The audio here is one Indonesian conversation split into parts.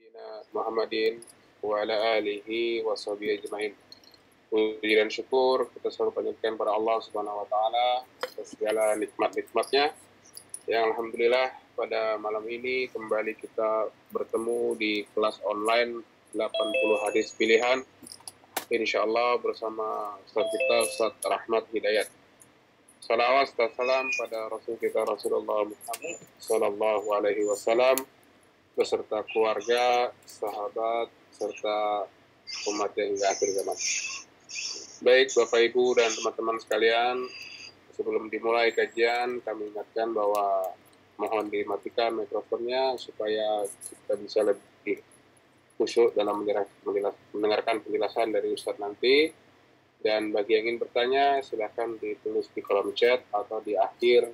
Sayyidina Muhammadin wa ala alihi wa sahbihi ajma'in. Puji dan syukur kita selalu panjatkan pada Allah Subhanahu wa taala atas segala nikmat-nikmatnya. Yang alhamdulillah pada malam ini kembali kita bertemu di kelas online 80 hadis pilihan. Insyaallah bersama Ustaz kita Ustaz Rahmat Hidayat. Salawat dan salam pada Rasul kita Rasulullah Muhammad sallallahu alaihi wasallam beserta keluarga, sahabat, serta umat yang hingga akhir zaman. Baik Bapak Ibu dan teman-teman sekalian, sebelum dimulai kajian kami ingatkan bahwa mohon dimatikan mikrofonnya supaya kita bisa lebih khusyuk dalam mendengarkan penjelasan dari Ustadz nanti. Dan bagi yang ingin bertanya silakan ditulis di kolom chat atau di akhir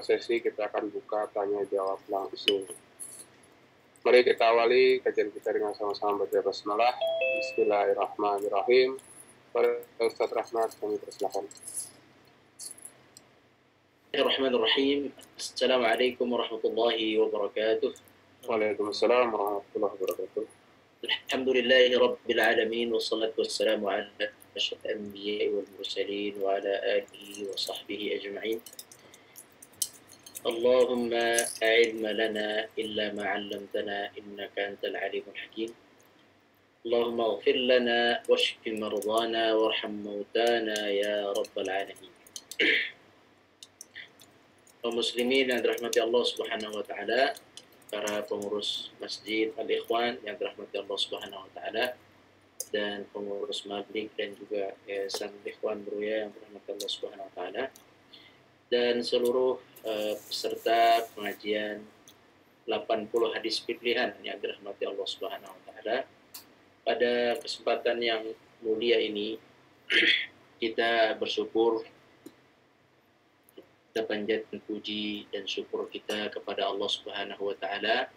sesi kita akan buka tanya jawab langsung. Mari kita awali kajian kita dengan sama-sama baca basmalah. Bismillahirrahmanirrahim. Pada Ustaz Rahmat kami persilakan. Bismillahirrahmanirrahim. Assalamualaikum warahmatullahi wabarakatuh. Waalaikumsalam warahmatullahi wabarakatuh. Alhamdulillahi rabbil alamin wassalatu wassalamu ala asyrafil anbiya'i wal mursalin wa ala alihi wa sahbihi ajma'in. اللهم لا علم لنا إلا ما علمتنا إنك أنت العليم الحكيم اللهم اغفر لنا واشف مرضانا وارحم موتانا يا رب العالمين. Kaum muslimin yang dirahmati Allah Subhanahu wa taala, para pengurus Masjid Al-Ikhwan yang dirahmati Allah Subhanahu wa taala, dan pengurus Mablik dan juga Yayasan Ikhwan Beruya yang dirahmati Allah Subhanahu wa taala, dan seluruh peserta pengajian 80 hadis pilihan yang dirahmati Allah Subhanahu wa taala. Pada kesempatan yang mulia ini kita bersyukur, kita panjatkan puji dan syukur kita kepada Allah Subhanahu wa taala.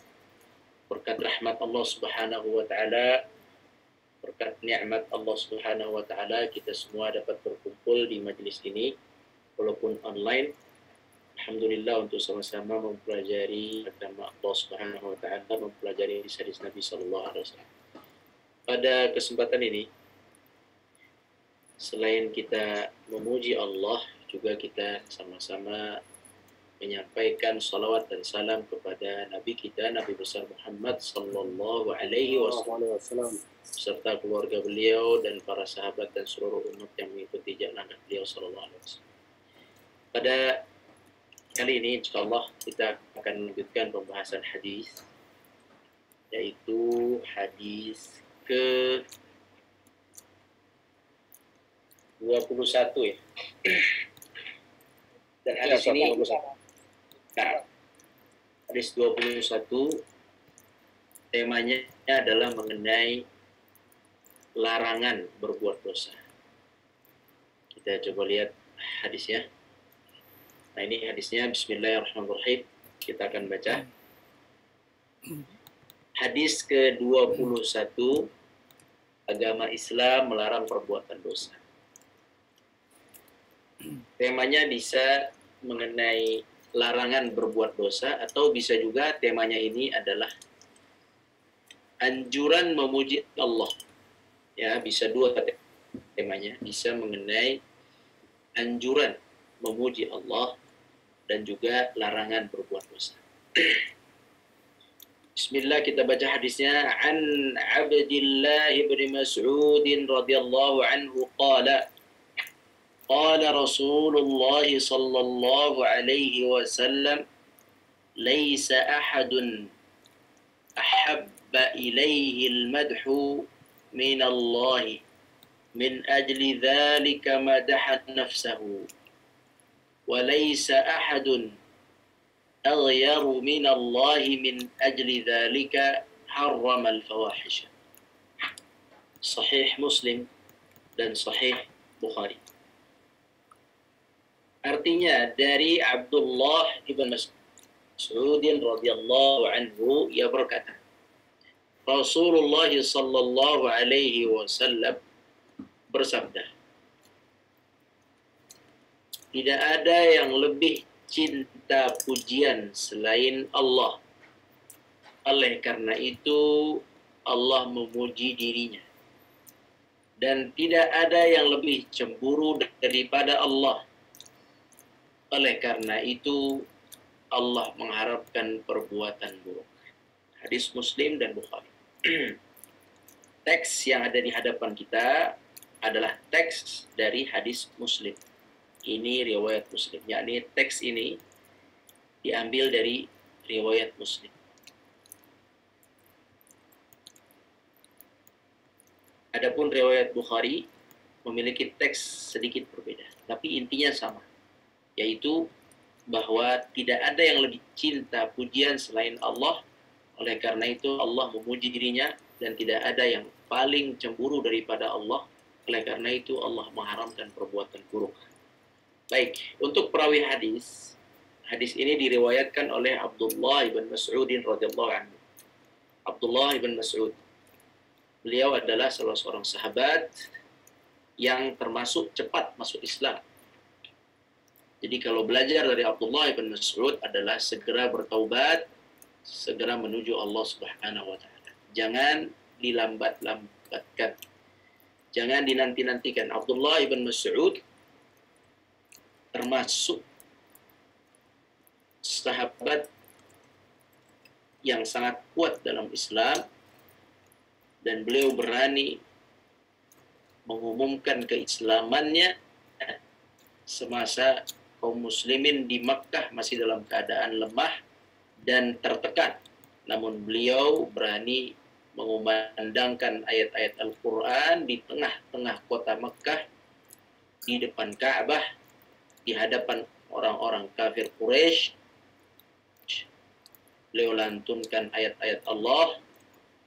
Berkat rahmat Allah Subhanahu wa taala, berkat nikmat Allah Subhanahu wa taala, kita semua dapat berkumpul di majelis ini walaupun online. Alhamdulillah untuk sama-sama mempelajari agama Allah Subhanahu wa taala, mempelajari hadis Nabi sallallahu alaihi wasallam. Pada kesempatan ini selain kita memuji Allah, juga kita sama-sama menyampaikan salawat dan salam kepada Nabi kita, Nabi besar Muhammad sallallahu alaihi wasallam, serta keluarga beliau dan para sahabat dan seluruh umat yang mengikuti jalan beliau sallallahu alaihi wasallam. Pada kali ini insyaallah kita akan melanjutkan pembahasan hadis, yaitu hadis ke 21 ya. Dan hadis ini hadis 21 temanya adalah mengenai larangan berbuat dosa. Kita coba lihat hadisnya. Nah, ini hadisnya, bismillahirrahmanirrahim. Kita akan baca. Hadis ke-21, agama Islam melarang perbuatan dosa. Temanya bisa mengenai larangan berbuat dosa, atau bisa juga temanya ini adalah anjuran memuji Allah. Ya, bisa dua temanya. Bisa mengenai anjuran memuji Allah dan juga larangan berbuat dosa. Bismillah, kita baca hadisnya. An Abdillah bin Mas'ud radhiyallahu anhu qala qala Rasulullah sallallahu alaihi wasallam laysa ahadun ahabba ilayhi al-madhu min Allah min ajli dhalika madaha nafsahu وليس أحد أغير من الله من أجل ذلك حرم الفواحش. Sahih Muslim dan Sahih Bukhari. Artinya dari Abdullah ibn Mas'ud radhiyallahu anhu, ia berkata, Rasulullah sallallahu alaihi wasallam bersabda, tidak ada yang lebih cinta pujian selain Allah Oleh karena itu Allah memuji dirinya. Dan tidak ada yang lebih cemburu daripada Allah. Oleh karena itu Allah mengharapkan perbuatan buruk. Hadis Muslim dan Bukhari. Teks yang ada di hadapan kita adalah teks dari hadis Muslim. Ini riwayat Muslim. Yakni teks ini diambil dari riwayat Muslim. Adapun riwayat Bukhari memiliki teks sedikit berbeda, tapi intinya sama, yaitu bahwa tidak ada yang lebih cinta pujian selain Allah. Oleh karena itu Allah memuji dirinya dan tidak ada yang paling cemburu daripada Allah. Oleh karena itu Allah mengharamkan perbuatan buruk. Baik, untuk perawi hadis, hadis ini diriwayatkan oleh Abdullah ibn Mas'udin radhiyallahu anhu. Abdullah ibn Mas'ud, beliau adalah salah seorang sahabat yang termasuk cepat masuk Islam. Jadi kalau belajar dari Abdullah ibn Mas'ud adalah segera bertaubat, segera menuju Allah Subhanahu wa taala. Jangan dilambat-lambatkan. Jangan dinanti-nantikan. Abdullah ibn Mas'ud termasuk sahabat yang sangat kuat dalam Islam, dan beliau berani mengumumkan keislamannya semasa kaum muslimin di Makkah masih dalam keadaan lemah dan tertekan. Namun beliau berani mengumandangkan ayat-ayat Al-Quran di tengah-tengah kota Makkah, di depan Ka'bah, di hadapan orang-orang kafir Quraisy. Beliau lantunkan ayat-ayat Allah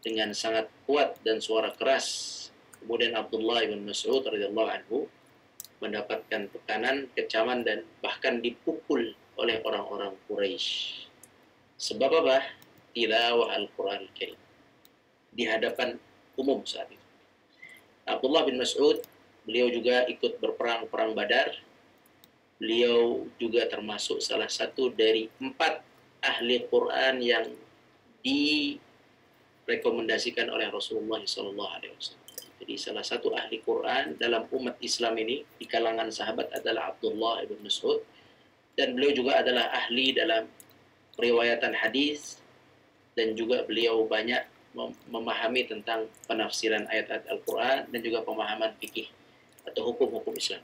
dengan sangat kuat dan suara keras. Kemudian Abdullah bin Mas'ud radhiyallahu anhu mendapatkan tekanan, kecaman, dan bahkan dipukul oleh orang-orang Quraisy. Sebab apa? Tilawah Al-Quran Al-Karim di hadapan umum saat itu. Abdullah bin Mas'ud, beliau juga ikut berperang perang Badar. Beliau juga termasuk salah satu dari 4 ahli Quran yang direkomendasikan oleh Rasulullah SAW. Jadi salah satu ahli Quran dalam umat Islam ini di kalangan sahabat adalah Abdullah bin Mas'ud, dan beliau juga adalah ahli dalam riwayatan hadis, dan juga beliau banyak memahami tentang penafsiran ayat-ayat Al-Quran dan juga pemahaman fikih atau hukum-hukum Islam.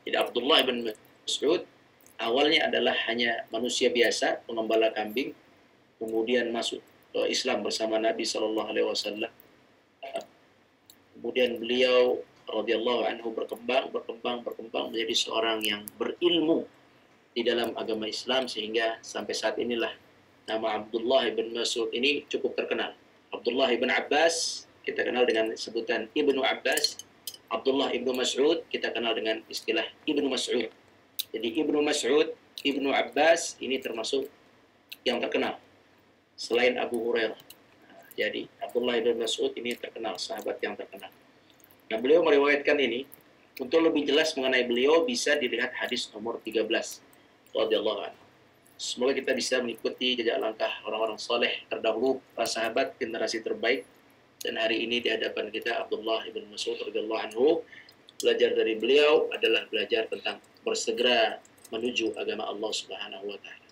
Jadi Abdullah bin Mas'ud awalnya adalah hanya manusia biasa, pengembala kambing, kemudian masuk Islam bersama Nabi SAW. Kemudian beliau radhiyallahu anhu berkembang menjadi seorang yang berilmu di dalam agama Islam, sehingga sampai saat inilah nama Abdullah bin Mas'ud ini cukup terkenal. Abdullah bin Abbas kita kenal dengan sebutan Ibnu Abbas. Abdullah ibnu Mas'ud kita kenal dengan istilah Ibnu Mas'ud. Jadi Ibnu Mas'ud, Ibnu Abbas ini termasuk yang terkenal selain Abu Hurairah. Jadi Abdullah bin Mas'ud ini terkenal, sahabat yang terkenal. Nah, beliau meriwayatkan ini. Untuk lebih jelas mengenai beliau bisa dilihat hadis nomor 13 radhiyallahu anhu. Semoga kita bisa mengikuti jejak langkah orang-orang soleh terdahulu, para sahabat generasi terbaik. Dan hari ini di hadapan kita Abdullah bin Mas'ud radhiyallahu anhu. Belajar dari beliau adalah belajar tentang bersegera menuju agama Allah Subhanahu wa taala.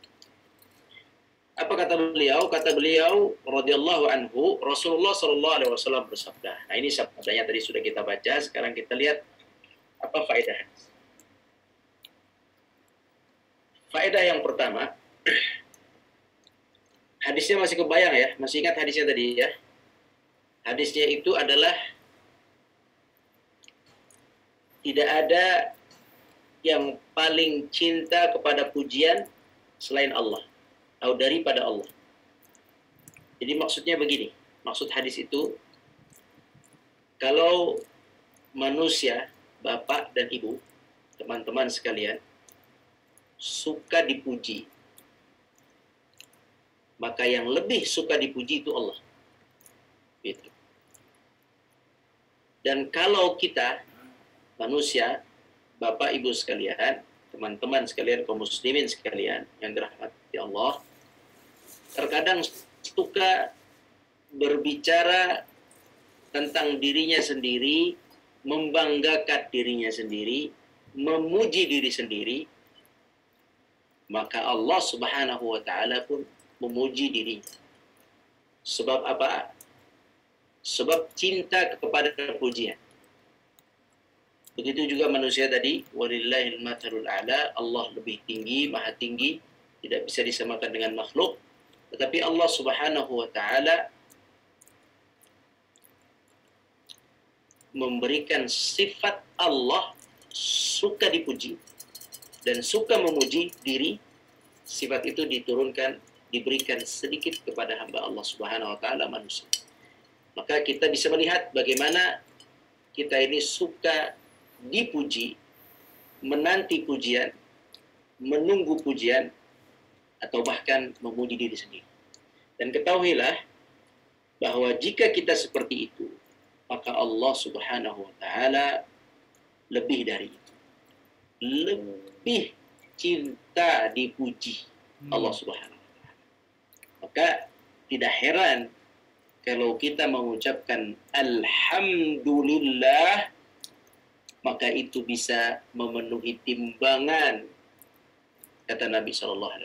Apa kata beliau? Kata beliau radhiyallahu anhu, Rasulullah sallallahu alaihi wasallam bersabda. Nah, ini sabdanya tadi sudah kita baca, sekarang kita lihat apa faedahnya. Faedah yang pertama, hadisnya masih kebayang ya, masih ingat hadisnya tadi ya. Hadisnya itu adalah tidak ada yang paling cinta kepada pujian selain Allah atau daripada Allah. Jadi maksudnya begini, maksud hadis itu, kalau manusia, bapak dan ibu, teman-teman sekalian, suka dipuji, maka yang lebih suka dipuji itu Allah. Gitu. Dan kalau kita, manusia, bapak ibu sekalian, teman-teman sekalian, kaum muslimin sekalian yang dirahmati Allah, terkadang suka berbicara tentang dirinya sendiri, membanggakan dirinya sendiri, memuji diri sendiri, maka Allah Subhanahu wa taala pun memuji dirinya. Sebab apa? Sebab cinta kepada pujian. Begitu juga manusia tadi, walillahil mathalul a'la, Allah lebih tinggi, maha tinggi, tidak bisa disamakan dengan makhluk. Tetapi Allah Subhanahu wa taala memberikan sifat Allah suka dipuji dan suka memuji diri. Sifat itu diturunkan, diberikan sedikit kepada hamba Allah Subhanahu wa taala manusia. Maka kita bisa melihat bagaimana kita ini suka dipuji, menanti pujian, menunggu pujian, atau bahkan memuji diri sendiri. Dan ketahuilah bahwa jika kita seperti itu, maka Allah Subhanahu wa taala lebih dari itu. Lebih cinta dipuji Allah Subhanahu wa taala. Maka tidak heran kalau kita mengucapkan alhamdulillah, maka itu bisa memenuhi timbangan. Kata Nabi SAW,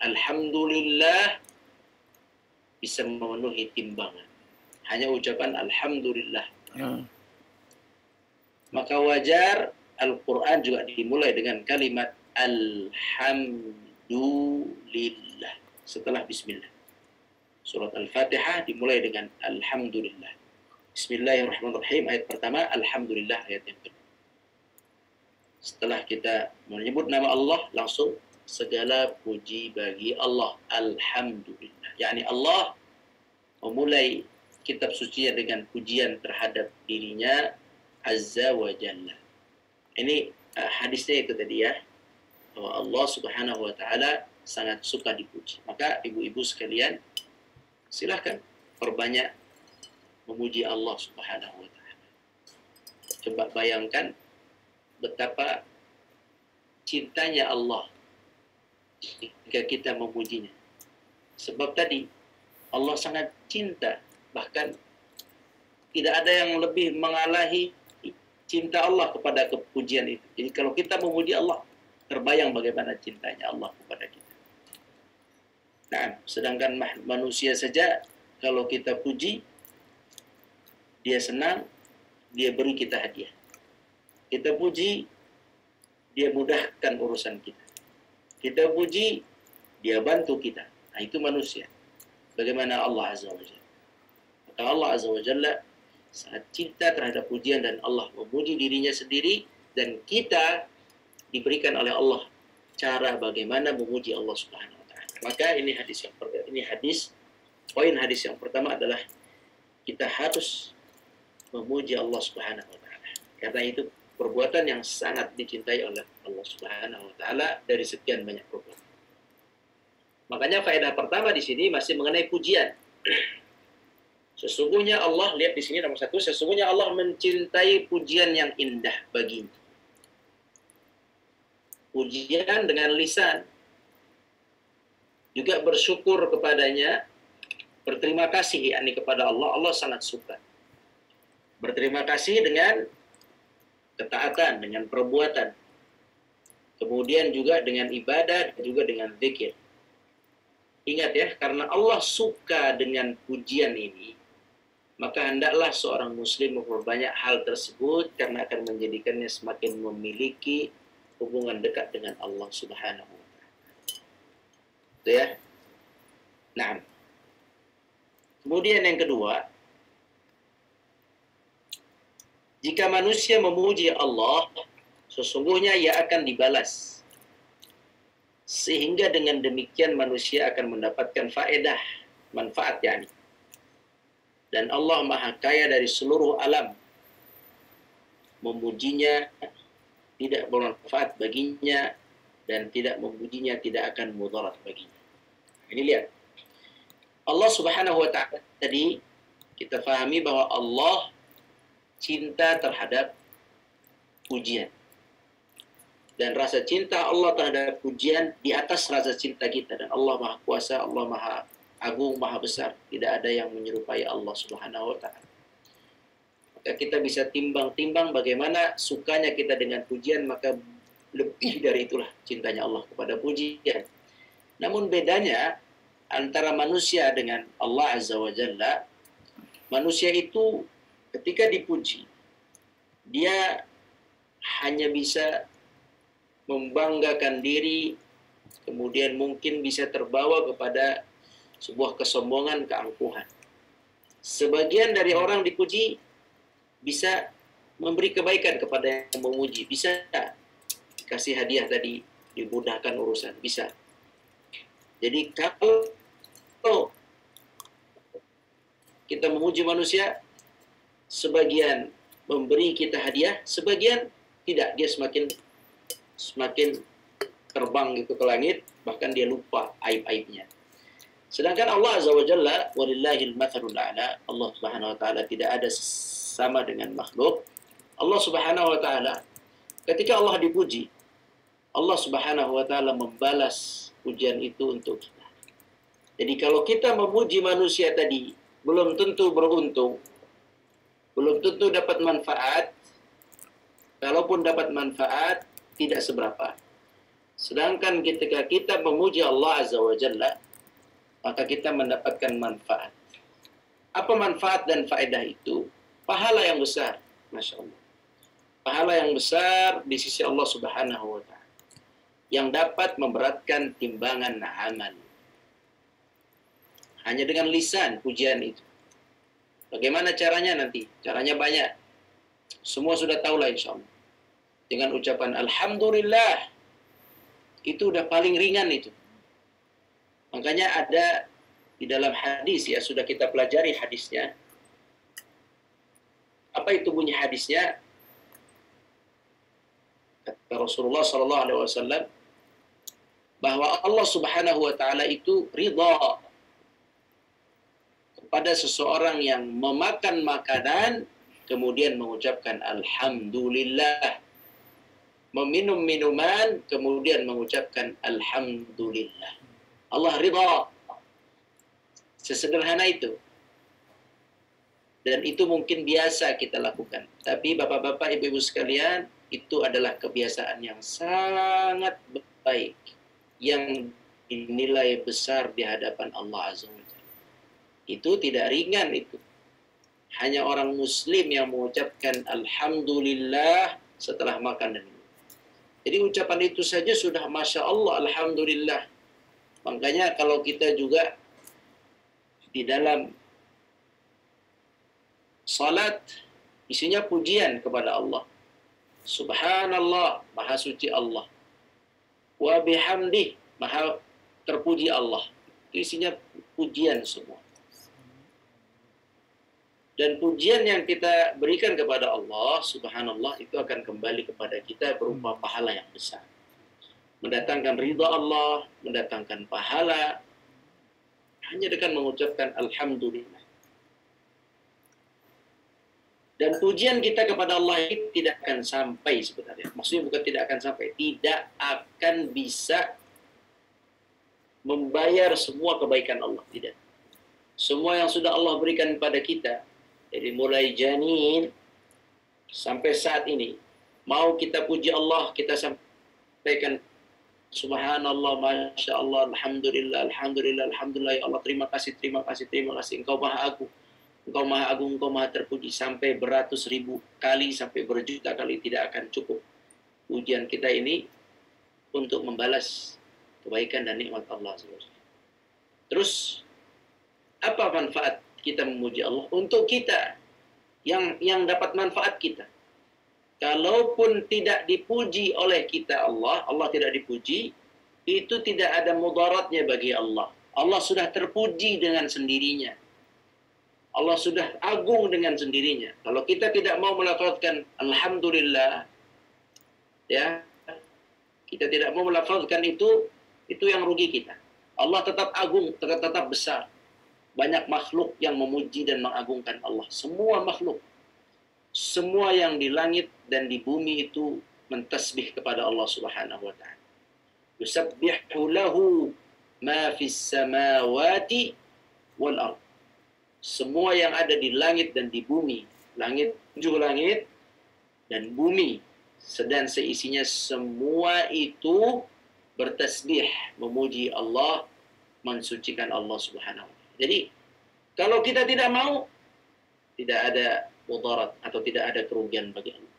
alhamdulillah bisa memenuhi timbangan. Hanya ucapan alhamdulillah. Maka wajar Al-Quran juga dimulai dengan kalimat alhamdulillah setelah bismillah. Surat Al-Fatihah dimulai dengan alhamdulillah. Bismillahirrahmanirrahim ayat pertama, alhamdulillah ayat yang kedua. Setelah kita menyebut nama Allah, langsung segala puji bagi Allah. Alhamdulillah. Yani Allah memulai kitab suci dengan pujian terhadap dirinya Azza wa Jalla. Ini hadisnya itu tadi ya, bahwa Allah Subhanahu wa taala sangat suka dipuji. Maka ibu-ibu sekalian, silahkan perbanyak memuji Allah Subhanahu wa taala. Coba bayangkan betapa cintanya Allah jika kita memujinya. Sebab tadi Allah sangat cinta, bahkan tidak ada yang lebih mengalahi cinta Allah kepada kepujian itu. Jadi kalau kita memuji Allah, terbayang bagaimana cintanya Allah kepada kita. Nah, sedangkan manusia saja kalau kita puji, dia senang, dia beri kita hadiah. Kita puji, dia mudahkan urusan kita. Kita puji, dia bantu kita. Nah, itu manusia. Bagaimana Allah Azza wa Jalla? Maka Allah Azza wa Jalla sangat cinta terhadap pujian dan Allah memuji dirinya sendiri, dan kita diberikan oleh Allah cara bagaimana memuji Allah Subhanahu wa taala. Maka ini hadis yang pertama, poin hadis yang pertama adalah kita harus memuji Allah Subhanahu wa taala. Karena itu perbuatan yang sangat dicintai oleh Allah Subhanahu wa taala dari sekian banyak perbuatan. Makanya faedah pertama di sini masih mengenai pujian. Sesungguhnya Allah, lihat di sini nomor 1, sesungguhnya Allah mencintai pujian yang indah baginya. Pujian dengan lisan, juga bersyukur kepadanya, berterima kasih yakni kepada Allah, Allah sangat suka. Berterima kasih dengan ketaatan, dengan perbuatan. Kemudian juga dengan ibadah, dan juga dengan zikir. Ingat ya, karena Allah suka dengan pujian ini, maka hendaklah seorang muslim memperbanyak hal tersebut karena akan menjadikannya semakin memiliki hubungan dekat dengan Allah Subhanahu wa taala. Itu ya. Nah. Kemudian yang kedua, jika manusia memuji Allah, sesungguhnya ia akan dibalas. Sehingga dengan demikian manusia akan mendapatkan faedah, manfaat yakni. Dan Allah Maha Kaya dari seluruh alam. Memujinya tidak bermanfaat baginya, dan tidak memujinya tidak akan mudarat baginya. Ini lihat. Allah Subhanahu wa taala tadi kita fahami bahwa Allah cinta terhadap pujian. Dan rasa cinta Allah terhadap pujian di atas rasa cinta kita. Dan Allah Maha Kuasa, Allah Maha agung, maha besar. Tidak ada yang menyerupai Allah Subhanahu wa taala. Maka kita bisa timbang-timbang bagaimana sukanya kita dengan pujian, maka lebih dari itulah cintanya Allah kepada pujian. Namun bedanya antara manusia dengan Allah Azza wa Jalla, manusia itu ketika dipuji, dia hanya bisa membanggakan diri, kemudian mungkin bisa terbawa kepada sebuah kesombongan, keangkuhan. Sebagian dari orang dipuji bisa memberi kebaikan kepada yang memuji, bisa kasih hadiah tadi, dimudahkan urusan, bisa. Jadi kalau kita memuji manusia, sebagian memberi kita hadiah, sebagian tidak, dia semakin terbang gitu ke langit, bahkan dia lupa aib-aibnya. Sedangkan Allah Azza wa Jalla, walillahil mathalul a'la, Allah Subhanahu wa taala tidak ada sama dengan makhluk. Allah Subhanahu wa taala ketika Allah dipuji, Allah Subhanahu wa taala membalas pujian itu untuk kita. Jadi kalau kita memuji manusia tadi, belum tentu beruntung, belum tentu dapat manfaat. Kalaupun dapat manfaat, tidak seberapa. Sedangkan ketika kita memuji Allah Azza wa Jalla, maka kita mendapatkan manfaat. Apa manfaat dan faedah itu? Pahala yang besar, Masya Allah. Pahala yang besar di sisi Allah Subhanahu wa ta'ala, yang dapat memberatkan timbangan amal. Hanya dengan lisan pujian itu. Bagaimana caranya nanti? Caranya banyak. Semua sudah tahu lah insya Allah. Dengan ucapan Alhamdulillah, itu udah paling ringan itu. Makanya ada di dalam hadis, ya sudah kita pelajari hadisnya. Apa itu bunyi hadisnya? Kata Rasulullah SAW, bahwa Allah Subhanahu wa ta'ala itu ridha kepada seseorang yang memakan makanan kemudian mengucapkan Alhamdulillah, meminum minuman kemudian mengucapkan Alhamdulillah. Allah ridha. Sesederhana itu. Dan itu mungkin biasa kita lakukan. Tapi bapak-bapak, ibu-ibu sekalian, itu adalah kebiasaan yang sangat baik, yang dinilai besar di hadapan Allah Azza wa Jalla. Itu tidak ringan itu. Hanya orang muslim yang mengucapkan Alhamdulillah setelah makan dan minum. Jadi ucapan itu saja sudah Masya Allah, Alhamdulillah. Makanya kalau kita juga di dalam salat, isinya pujian kepada Allah. Subhanallah, maha suci Allah. Wa bihamdih, maha terpuji Allah. Itu isinya pujian semua. Dan pujian yang kita berikan kepada Allah, subhanallah, itu akan kembali kepada kita berupa pahala yang besar. Mendatangkan ridha Allah, mendatangkan pahala, hanya dengan mengucapkan Alhamdulillah. Dan pujian kita kepada Allah ini tidak akan sampai sebenarnya. Maksudnya bukan tidak akan sampai, tidak akan bisa membayar semua kebaikan Allah. Tidak. Semua yang sudah Allah berikan kepada kita, dari mulai janin sampai saat ini, mau kita puji Allah, kita sampaikan Subhanallah, Masya Allah, Alhamdulillah, Alhamdulillah, Alhamdulillah, ya Allah, terima kasih, terima kasih, terima kasih. Engkau maha agung, Engkau maha agung, Engkau maha terpuji. Sampai beratus ribu kali, sampai berjuta kali tidak akan cukup pujian kita ini untuk membalas kebaikan dan nikmat Allah. Terus, apa manfaat kita memuji Allah? Untuk kita, yang dapat manfaat kita. Kalaupun tidak dipuji oleh kita Allah tidak dipuji, itu tidak ada mudaratnya bagi Allah. Allah sudah terpuji dengan sendirinya. Allah sudah agung dengan sendirinya. Kalau kita tidak mau melafazkan Alhamdulillah, ya, kita tidak mau melafazkan itu yang rugi kita. Allah tetap agung, tetap besar. Banyak makhluk yang memuji dan mengagungkan Allah. Semua makhluk. Semua yang di langit dan di bumi itu mentasbih kepada Allah Subhanahu wa ta'ala. Yusabbihu lahu ma fis samawati wal ard. Semua yang ada di langit dan di bumi, langit, 7 langit dan bumi dan seisinya, semua itu bertasbih, memuji Allah, mensucikan Allah Subhanahu wa taala. Jadi kalau kita tidak mau, tidak ada mudarat atau tidak ada kerugian bagi Allah.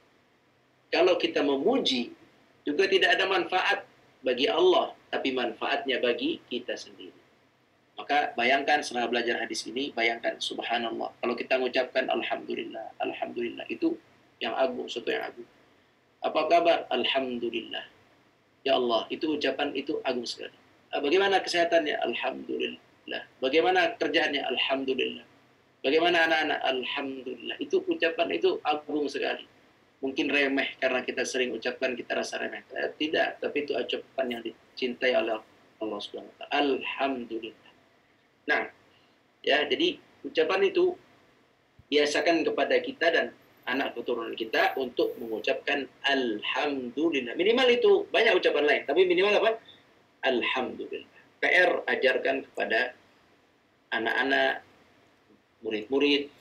Kalau kita memuji, juga tidak ada manfaat bagi Allah, tapi manfaatnya bagi kita sendiri. Maka bayangkan setelah belajar hadis ini, bayangkan subhanallah. Kalau kita mengucapkan alhamdulillah, alhamdulillah, itu yang agung, sesuatu yang agung. Apa kabar? Alhamdulillah. Ya Allah, itu ucapan itu agung sekali. Bagaimana kesehatannya? Alhamdulillah. Bagaimana kerjaannya? Alhamdulillah. Bagaimana anak-anak? Alhamdulillah. Itu ucapan itu agung sekali. Mungkin remeh karena kita sering ucapkan, kita rasa remeh. Tidak, tapi itu ucapan yang dicintai oleh Allah Subhanahu wa taala. Alhamdulillah. Nah, ya, jadi ucapan itu biasakan kepada kita dan anak keturunan kita untuk mengucapkan alhamdulillah. Minimal itu, banyak ucapan lain, tapi minimal apa? Alhamdulillah. PR ajarkan kepada anak-anak, murid-murid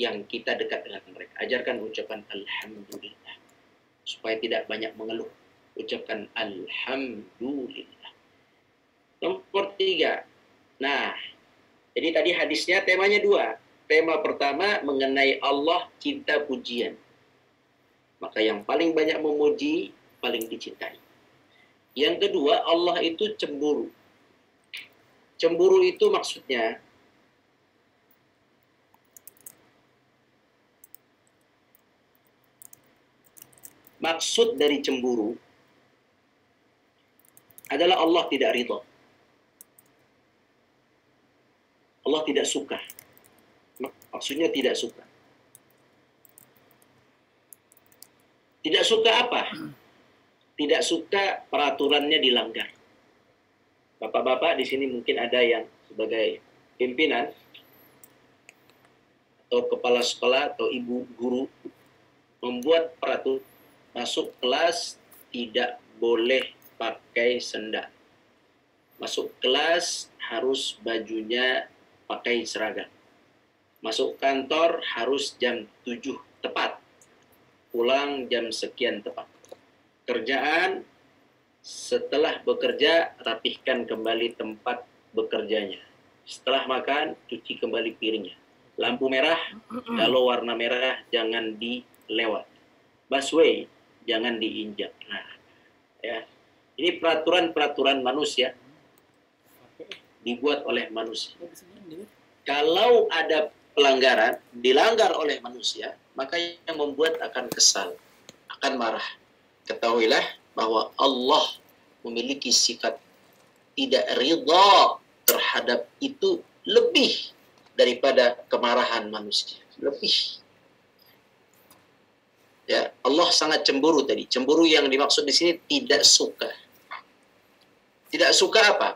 yang kita dekat dengan mereka. Ajarkan ucapan alhamdulillah supaya tidak banyak mengeluh. Ucapkan alhamdulillah. Nomor 3. Nah, jadi tadi hadisnya temanya 2. Tema pertama mengenai Allah, cinta pujian. Maka yang paling banyak memuji, paling dicintai. Yang kedua, Allah itu cemburu. Cemburu itu maksudnya maksud dari cemburu adalah Allah tidak ridha. Allah tidak suka. Maksudnya tidak suka. Tidak suka apa? Tidak suka peraturannya dilanggar. Bapak-bapak di sini mungkin ada yang sebagai pimpinan atau kepala sekolah atau ibu guru membuat peraturan masuk kelas tidak boleh pakai sendal. Masuk kelas harus bajunya pakai seragam. Masuk kantor harus jam 7 tepat. Pulang jam sekian tepat. Kerjaan, setelah bekerja, rapihkan kembali tempat bekerjanya. Setelah makan, cuci kembali piringnya. Lampu merah, kalau warna merah jangan dilewat. Busway, jangan diinjak. Nah, ya. Ini peraturan-peraturan manusia dibuat oleh manusia. Kalau ada pelanggaran dilanggar oleh manusia, maka yang membuat akan kesal, akan marah. Ketahuilah bahwa Allah memiliki sifat tidak ridha terhadap itu lebih daripada kemarahan manusia. Lebih. Ya, Allah sangat cemburu tadi. Cemburu yang dimaksud di sini tidak suka. Tidak suka apa?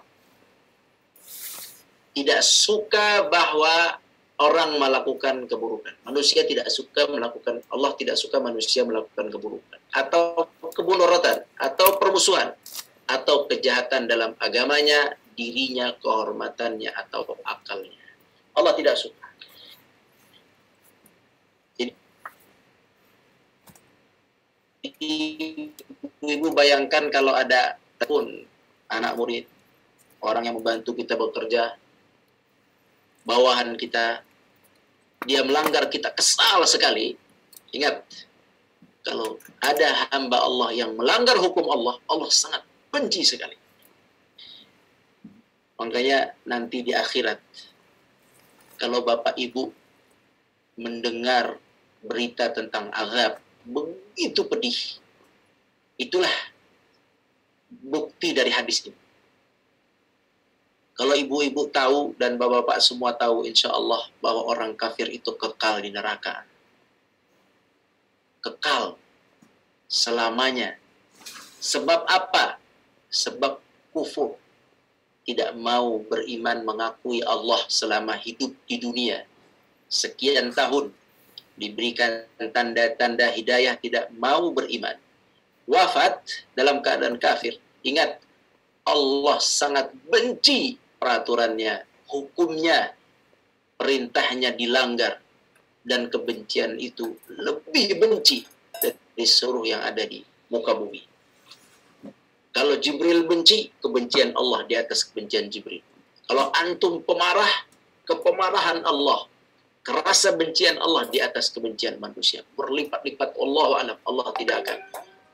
Tidak suka bahwa orang melakukan keburukan. Manusia tidak suka melakukan, Allah tidak suka manusia melakukan keburukan. Atau kemunaratan, atau permusuhan, atau kejahatan dalam agamanya, dirinya, kehormatannya, atau akalnya. Allah tidak suka. Jadi, ibu bayangkan kalau ada pun anak murid, orang yang membantu kita bekerja, bawahan kita, dia melanggar, kita kesal sekali. Ingat, kalau ada hamba Allah yang melanggar hukum Allah, Allah sangat benci sekali. Makanya nanti di akhirat, kalau bapak ibu mendengar berita tentang azab, begitu pedih. Itulah bukti dari hadis ini. Kalau ibu-ibu tahu dan bapak-bapak semua tahu, insya Allah bahwa orang kafir itu kekal di neraka. Kekal selamanya. Sebab apa? Sebab kufur. Tidak mau beriman, mengakui Allah selama hidup di dunia. Sekian tahun diberikan tanda-tanda hidayah, tidak mau beriman. Wafat dalam keadaan kafir. Ingat, Allah sangat benci peraturannya hukumnya, perintahnya dilanggar, dan kebencian itu lebih benci dari seluruh yang ada di muka bumi. Kalau Jibril benci, kebencian Allah di atas kebencian Jibril. Kalau antum pemarah, kepemarahan Allah, kerasa bencian Allah di atas kebencian manusia. Berlipat-lipat, Allah alam, Allah tidak akan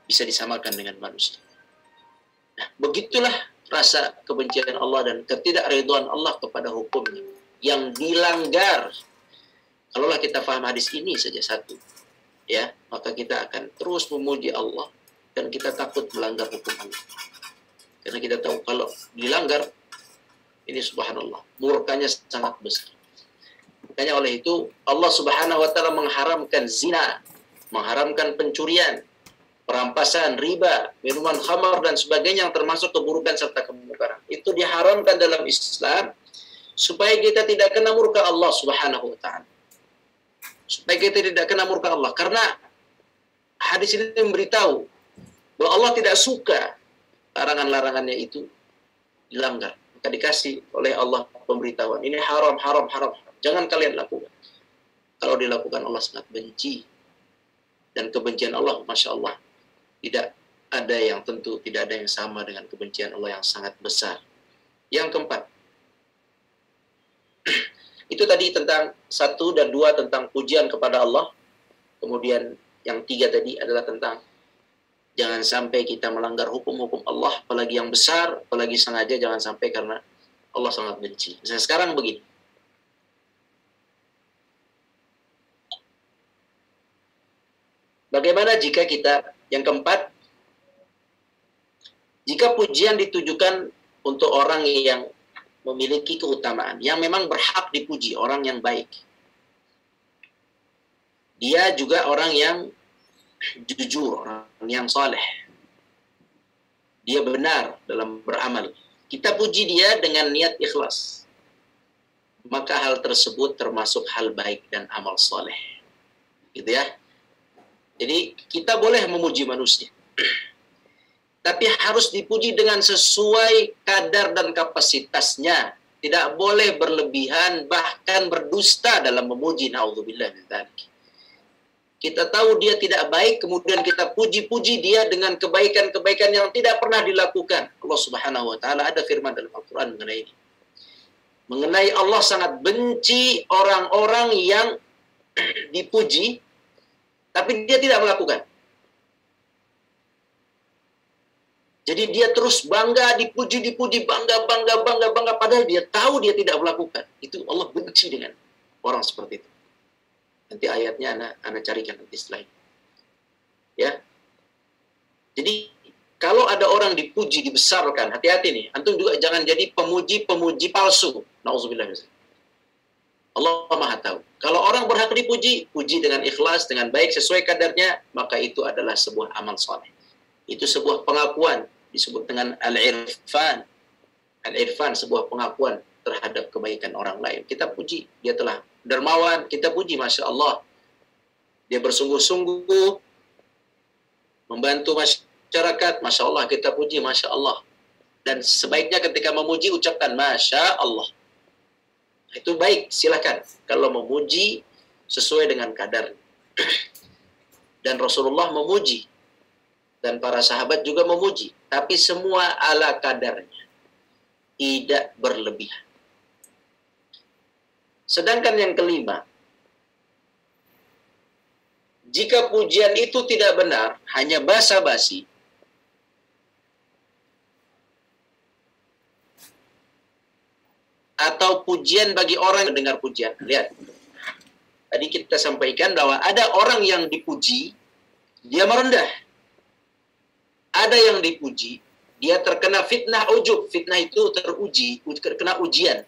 bisa disamakan dengan manusia. Nah, begitulah rasa kebencian Allah dan ketidakridhaan Allah kepada hukumnya yang dilanggar. Kalaulah kita paham hadis ini saja satu, ya, maka kita akan terus memuji Allah dan kita takut melanggar hukum Allah. Karena kita tahu kalau dilanggar, ini subhanallah, murkanya sangat besar. Makanya oleh itu Allah Subhanahu wa taala mengharamkan zina, mengharamkan pencurian, perampasan, riba, minuman khamar dan sebagainya yang termasuk keburukan serta kemungkaran. Itu diharamkan dalam Islam supaya kita tidak kena murka Allah Subhanahu wa taala. Supaya kita tidak kena murka Allah, karena hadis ini memberitahu bahwa Allah tidak suka larangan-larangannya itu dilanggar. Maka dikasih oleh Allah pemberitahuan, ini haram, haram, haram. Jangan kalian lakukan. Kalau dilakukan Allah sangat benci. Dan kebencian Allah, Masya Allah, tidak ada yang tentu, tidak ada yang sama dengan kebencian Allah yang sangat besar. Yang keempat, itu tadi tentang 1 dan 2 tentang pujian kepada Allah. Kemudian yang 3 tadi adalah tentang jangan sampai kita melanggar hukum-hukum Allah, apalagi yang besar, apalagi sengaja, jangan sampai karena Allah sangat benci. Misalnya sekarang begini, bagaimana jika kita, yang keempat, jika pujian ditujukan untuk orang yang memiliki keutamaan, yang memang berhak dipuji, orang yang baik. Dia juga orang yang jujur, orang yang saleh. Dia benar dalam beramal. Kita puji dia dengan niat ikhlas. Maka hal tersebut termasuk hal baik dan amal saleh. Gitu ya. Jadi kita boleh memuji manusia. Tapi harus dipuji dengan sesuai kadar dan kapasitasnya. Tidak boleh berlebihan, bahkan berdusta dalam memuji. Na'udzubillah min dzalik. Kita tahu dia tidak baik, kemudian kita puji-puji dia dengan kebaikan-kebaikan yang tidak pernah dilakukan. Allah Subhanahu wa taala ada firman dalam Al-Qur'an mengenai ini. Mengenai Allah sangat benci orang-orang yang dipuji tapi dia tidak melakukan. Jadi dia terus bangga, dipuji, bangga, padahal dia tahu dia tidak melakukan. Itu Allah benci dengan orang seperti itu. Nanti ayatnya Anda carikan nanti setelah ini. Ya. Jadi kalau ada orang dipuji, dibesarkan, hati-hati nih. Antum juga jangan jadi pemuji-pemuji palsu. Nauzubillah. Allah Maha tahu. Kalau orang berhak dipuji, puji dengan ikhlas, dengan baik, sesuai kadarnya, maka itu adalah sebuah amal saleh. Itu sebuah pengakuan, disebut dengan al-irfan. Al-irfan, sebuah pengakuan terhadap kebaikan orang lain. Kita puji, dia telah dermawan, kita puji, Masya Allah. Dia bersungguh-sungguh membantu masyarakat, Masya Allah, kita puji, Masya Allah. Dan sebaiknya ketika memuji, ucapkan Masya Allah. Itu baik, silakan. Kalau memuji sesuai dengan kadar. Dan Rasulullah memuji. Dan para sahabat juga memuji. Tapi semua ala kadarnya. Tidak berlebihan. Sedangkan yang kelima, jika pujian itu tidak benar, hanya basa-basi, atau pujian bagi orang yang dengar pujian. Lihat, tadi kita sampaikan bahwa ada orang yang dipuji, dia merendah. Ada yang dipuji, dia terkena fitnah ujub. Fitnah itu teruji, kena ujian.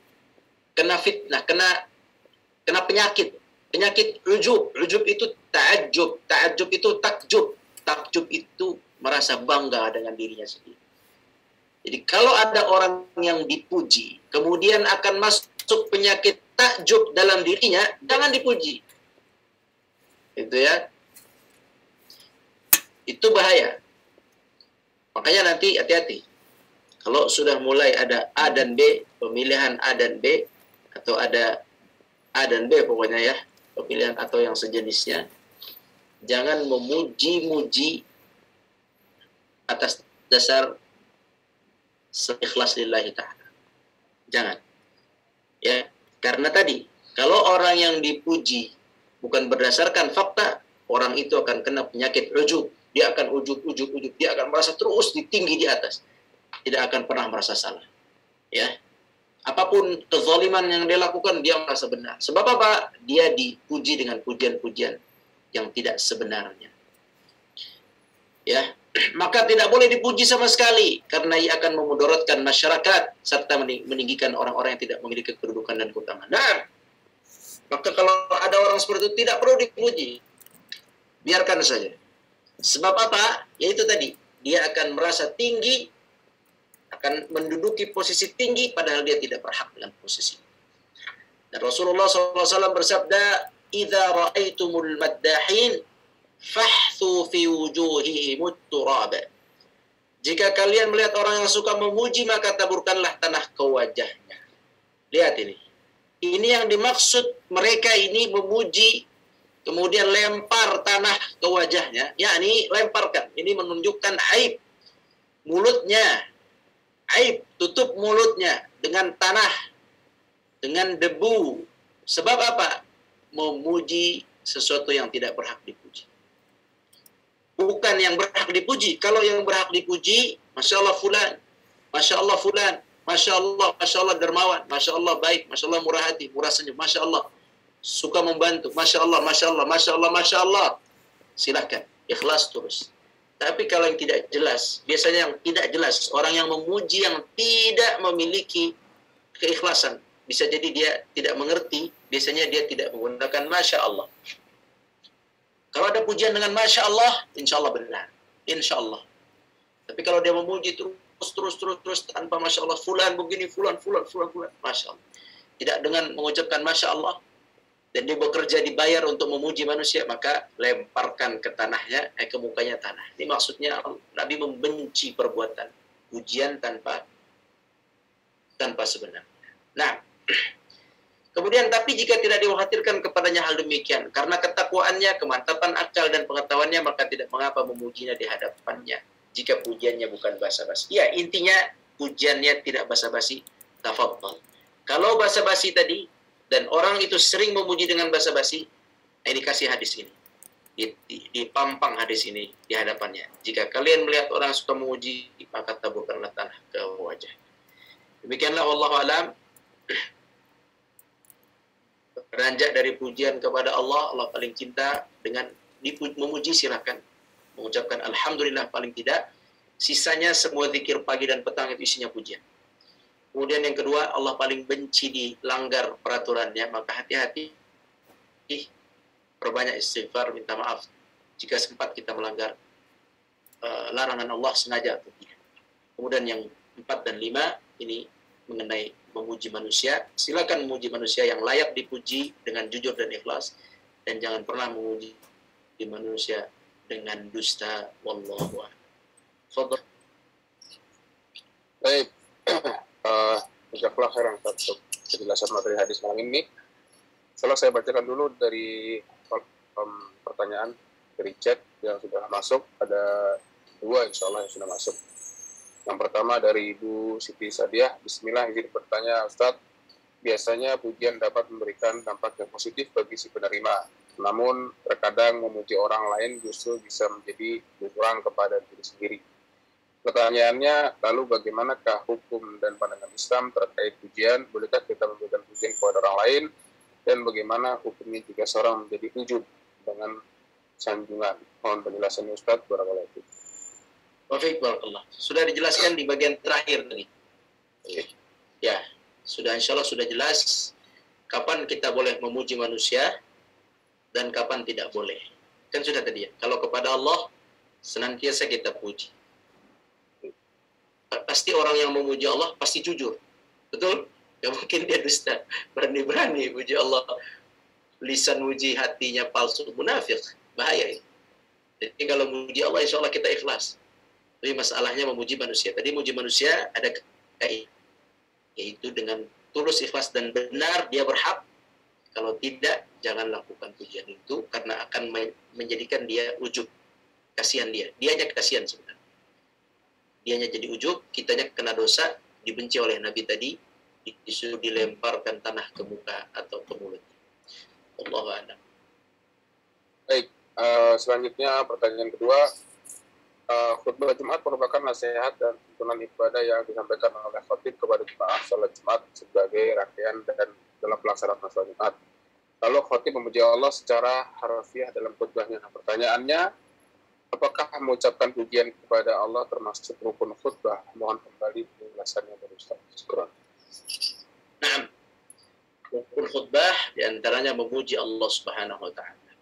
Kena fitnah, kena penyakit. Penyakit ujub. Ujub itu ta'ajub. Ta'ajub itu takjub. Takjub itu merasa bangga dengan dirinya sendiri. Jadi kalau ada orang yang dipuji, kemudian akan masuk penyakit takjub dalam dirinya, jangan dipuji. Itu ya. Itu bahaya. Makanya nanti hati-hati. Kalau sudah mulai ada A dan B, pemilihan A dan B, atau ada A dan B pokoknya ya, pemilihan atau yang sejenisnya. Jangan memuji-muji atas dasar seikhlas lillahi ta'ala. Jangan. Ya, karena tadi kalau orang yang dipuji bukan berdasarkan fakta, orang itu akan kena penyakit ujub. Dia akan ujub. Dia akan merasa terus tinggi di atas. Tidak akan pernah merasa salah. Ya. Apapun kezaliman yang dia lakukan, dia merasa benar. Sebab apa? Dia dipuji dengan pujian-pujian yang tidak sebenarnya. Ya. Maka tidak boleh dipuji sama sekali karena ia akan memudaratkan masyarakat serta meninggikan orang-orang yang tidak memiliki kedudukan dan keutamaan. Nah, maka kalau ada orang seperti itu tidak perlu dipuji. Biarkan saja. Sebab apa? Yaitu tadi, dia akan merasa tinggi, akan menduduki posisi tinggi padahal dia tidak berhak dengan posisi. Dan Rasulullah SAW bersabda, "Idza ra'aitumul maddahin fahthu fi wujuhihimut turab." Jika kalian melihat orang yang suka memuji, maka taburkanlah tanah ke wajahnya. Lihat ini. Ini yang dimaksud, mereka ini memuji kemudian lempar tanah ke wajahnya, yakni lemparkan. Ini menunjukkan aib mulutnya. Aib, tutup mulutnya dengan tanah, dengan debu. Sebab apa? Memuji sesuatu yang tidak berhak dipuji. Bukan yang berhak dipuji. Kalau yang berhak dipuji, Masya Allah fulan, Masya Allah fulan, Masya Allah dermawan, Masya Allah baik, Masya Allah murah hati, murah senyum, Masya Allah suka membantu, Masya Allah, Masya Allah, Masya Allah, Masya Allah. Silahkan, ikhlas terus. Tapi kalau yang tidak jelas, biasanya yang tidak jelas, orang yang memuji yang tidak memiliki keikhlasan, bisa jadi dia tidak mengerti, biasanya dia tidak menggunakan Masya Allah. Kalau ada pujian dengan Masya Allah, insya Allah benar. Insya Allah. Tapi kalau dia memuji terus tanpa Masya Allah, fulan begini, fulan, Masya Allah. Tidak dengan mengucapkan Masya Allah, dan dia bekerja dibayar untuk memuji manusia, maka lemparkan ke tanahnya, ke mukanya tanah. Ini maksudnya Nabi membenci perbuatan pujian tanpa sebenarnya. Nah, kemudian tapi jika tidak dikhawatirkan kepadanya hal demikian, karena ketakwaannya, kemantapan akal dan pengetahuannya, maka tidak mengapa memujinya di hadapannya. Jika pujiannya bukan basa-basi. Ya, intinya pujiannya tidak basa-basi. Tafadhal. Kalau basa-basi tadi, dan orang itu sering memuji dengan basa-basi, ini kasih hadis ini. Dipampang hadis ini di hadapannya. Jika kalian melihat orang suka memuji, maka taburkanlah tanah ke wajah. Demikianlah wallahu alam. Beranjak dari pujian kepada Allah, Allah paling cinta dengan memuji silahkan. Mengucapkan Alhamdulillah paling tidak. Sisanya semua zikir pagi dan petang itu isinya pujian. Kemudian yang kedua, Allah paling benci dilanggar peraturannya, maka hati-hati, perbanyak istighfar, minta maaf jika sempat kita melanggar larangan Allah sengaja atau tidak. Kemudian yang 4 dan 5 ini mengenai memuji manusia. Silakan memuji manusia yang layak dipuji dengan jujur dan ikhlas, dan jangan pernah memuji manusia dengan dusta. Wallahu a'lam. Fadhal. Baik. Jazakallah khairan untuk penjelasan materi hadis malam ini. Setelah saya bacakan dulu dari pertanyaan dari chat yang sudah masuk. Ada 2 insya Allah yang sudah masuk. Yang pertama dari Ibu Siti Sadiah. Bismillah, izin bertanya Ustadz. Biasanya pujian dapat memberikan dampak yang positif bagi si penerima. Namun terkadang memuji orang lain justru bisa menjadi bumerang kepada diri sendiri. Pertanyaannya, lalu bagaimanakah hukum dan pandangan Islam terkait pujian? Bolehkah kita memberikan pujian kepada orang lain? Dan bagaimana hukumnya jika seorang menjadi ujub dengan sanjungan? Mohon penjelasannya Ustaz. Barakallahu fiik. Wafik barakallah. Sudah dijelaskan di bagian terakhir tadi. Ya, sudah insya Allah sudah jelas kapan kita boleh memuji manusia dan kapan tidak boleh. Kan sudah tadi ya. Kalau kepada Allah senantiasa kita puji. Pasti orang yang memuji Allah pasti jujur. Betul? Gak mungkin dia dusta. Berani-berani puji Allah. Lisan muji, hatinya palsu, munafik. Bahaya. Jadi kalau memuji Allah, insya Allah kita ikhlas. Tapi masalahnya memuji manusia. Tadi memuji manusia ada kaidah. yaitu dengan tulus, ikhlas dan benar dia berhak. Kalau tidak, jangan lakukan pujian itu karena akan menjadikan dia ujub. Kasihan dia, dianya kasihan sebenarnya. Dianya jadi ujub, kitanya kena dosa, dibenci oleh Nabi tadi, disuruh dilemparkan tanah ke muka atau ke mulut. Allahu a'lam. Baik, selanjutnya pertanyaan kedua. Khutbah Jumat merupakan nasihat dan tuntunan ibadah yang disampaikan oleh khatib kepada jemaah salat Jumat sebagai rangkaian dan dalam pelaksanaan salat Jumat. Lalu khatib memuji Allah secara harfiah dalam khutbahnya. Nah, pertanyaannya, apakah mengucapkan pujian kepada Allah termasuk rukun khutbah? Mohon kembali penjelasannya dari Ustaz. Syukran. Nah, rukun khutbah diantaranya memuji Allah Subhanahu wa Ta'ala.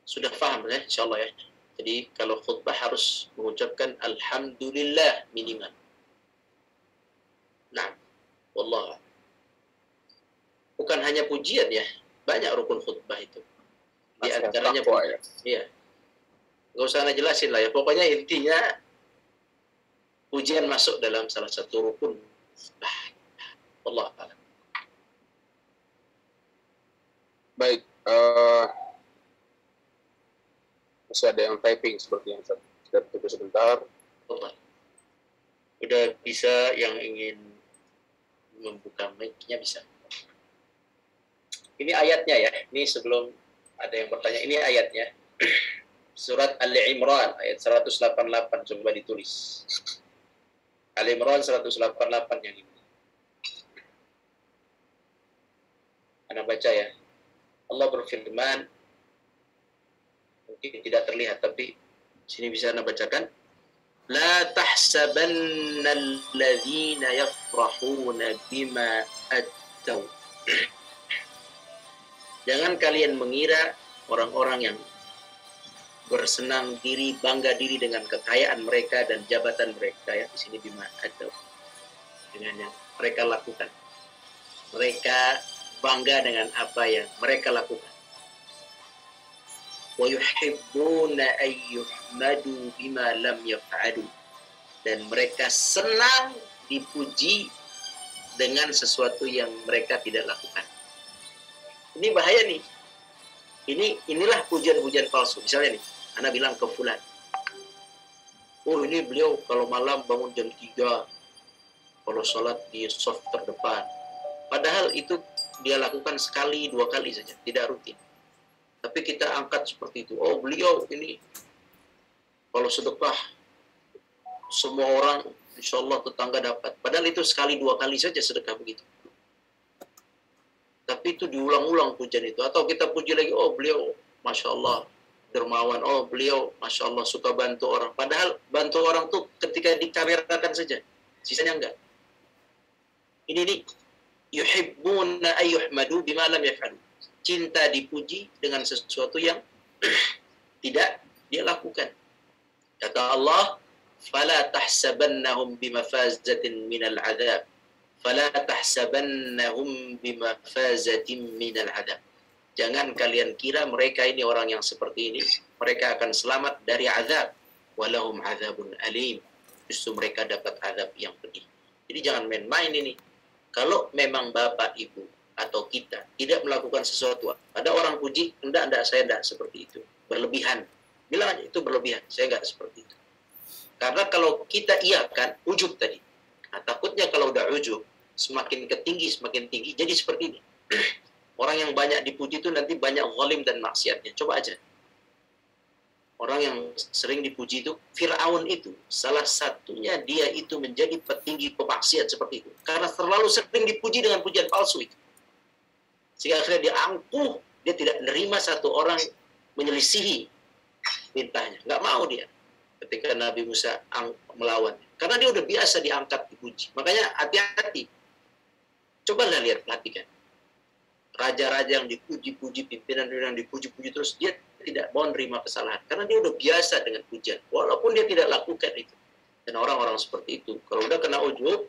Sudah paham ya, insyaallah ya. Jadi kalau khutbah harus mengucapkan alhamdulillah minimal. Nah, wallah. Bukan hanya pujian ya, banyak rukun khutbah itu. Di antaranya pujian. Iya. Enggak usah ana jelasin lah ya. Pokoknya intinya pujian masuk dalam salah satu rukun. Allah a'lam. Baik, masih ada yang typing seperti yang sudah tunggu sebentar. Udah bisa, yang ingin membuka mic-nya bisa. Ini ayatnya ya. Ini sebelum ada yang bertanya, ini ayatnya. Surat Al-Imran ayat 188, coba ditulis. Al-Imran 188 yang ini. Anda baca ya. Allah berfirman, mungkin tidak terlihat tapi sini bisa Anda bacakan. La tahsabanna alladhina yafrahuna bima attaw. Jangan kalian mengira orang-orang yang bersenang diri, bangga diri dengan kekayaan mereka dan jabatan mereka ya, di sini bima attaw. Dengan yang mereka lakukan. Mereka bangga dengan apa yang mereka lakukan. Wa yuhibbuna an yuhmadu bima lam yaf'alu. Dan mereka senang dipuji dengan sesuatu yang mereka tidak lakukan. Ini bahaya nih. Inilah pujian-pujian palsu. Misalnya nih, Ana bilang ke fulan, oh ini beliau kalau malam bangun jam 3, kalau sholat di saf terdepan. Padahal itu dia lakukan sekali, 2 kali saja, tidak rutin. Tapi kita angkat seperti itu. Oh beliau ini kalau sedekah semua orang insya Allah tetangga dapat. Padahal itu sekali 2 kali saja sedekah begitu. Tapi itu diulang-ulang pujian itu. Atau kita puji lagi, oh beliau Masya Allah dermawan. Oh beliau Masya Allah suka bantu orang. Padahal bantu orang tuh ketika dikamerakan saja. Sisanya enggak. Ini nih. Yuhibbuna ayyuhmadu bima lam yaf'alu. Cinta dipuji dengan sesuatu yang tidak dia lakukan. Kata Allah, fala tahsabannahum bimafazatin minal adab. Fala tahsabannahum bimafazatin minal adab. Jangan kalian kira mereka ini orang yang seperti ini, mereka akan selamat dari azab. Walahum azabun alim. Justru mereka dapat azab yang pedih. Jadi jangan main-main ini. Kalau memang Bapak, Ibu, atau kita tidak melakukan sesuatu, ada orang puji, enggak, saya enggak seperti itu. Berlebihan. Bilang aja, itu berlebihan. Saya enggak seperti itu. Karena kalau kita iakan, ujub tadi. Nah, takutnya kalau udah ujub, semakin tinggi, jadi seperti ini. Orang yang banyak dipuji itu nanti banyak zalim dan maksiatnya. Coba aja. Orang yang sering dipuji itu, Fir'aun itu, salah satunya dia itu menjadi petinggi pemaksiat seperti itu. Karena terlalu sering dipuji dengan pujian palsu itu. Sehingga akhirnya dia angkuh, dia tidak menerima satu orang menyelisihi mintanya. Nggak mau dia ketika Nabi Musa melawan. Karena dia udah biasa diangkat, dipuji. Makanya hati-hati. Cobalah lihat, perhatikan. Raja-raja yang dipuji-puji, pimpinan yang dipuji-puji terus, dia tidak mau menerima kesalahan. Karena dia udah biasa dengan pujian. Walaupun dia tidak lakukan itu. Dan orang-orang seperti itu, kalau udah kena ujub,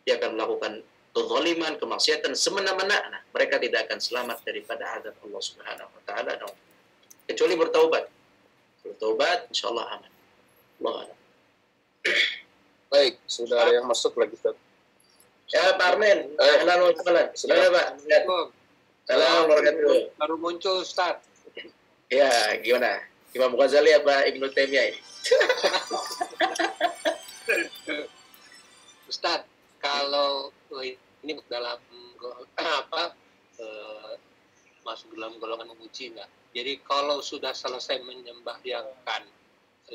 dia akan melakukan kezaliman, kemaksiatan, semena-mena. Nah, mereka tidak akan selamat daripada azab Allah Subhanahu wa Ta'ala. Kecuali bertaubat. Bertaubat, insya Allah aman. Allah alam. Baik, sudah ada yang masuk lagi, Ustaz. Ya, Pak Armen. Ahlan wa sahlan. Gimana, Pak? Salam warahmatullahi. Baru muncul Ustaz. Ya, gimana? Imam Ghazali apa Ibnu Taimiyah ini? Ustaz, kalau ini dalam masuk dalam golongan memuji enggak? Jadi kalau sudah selesai menyembahyankan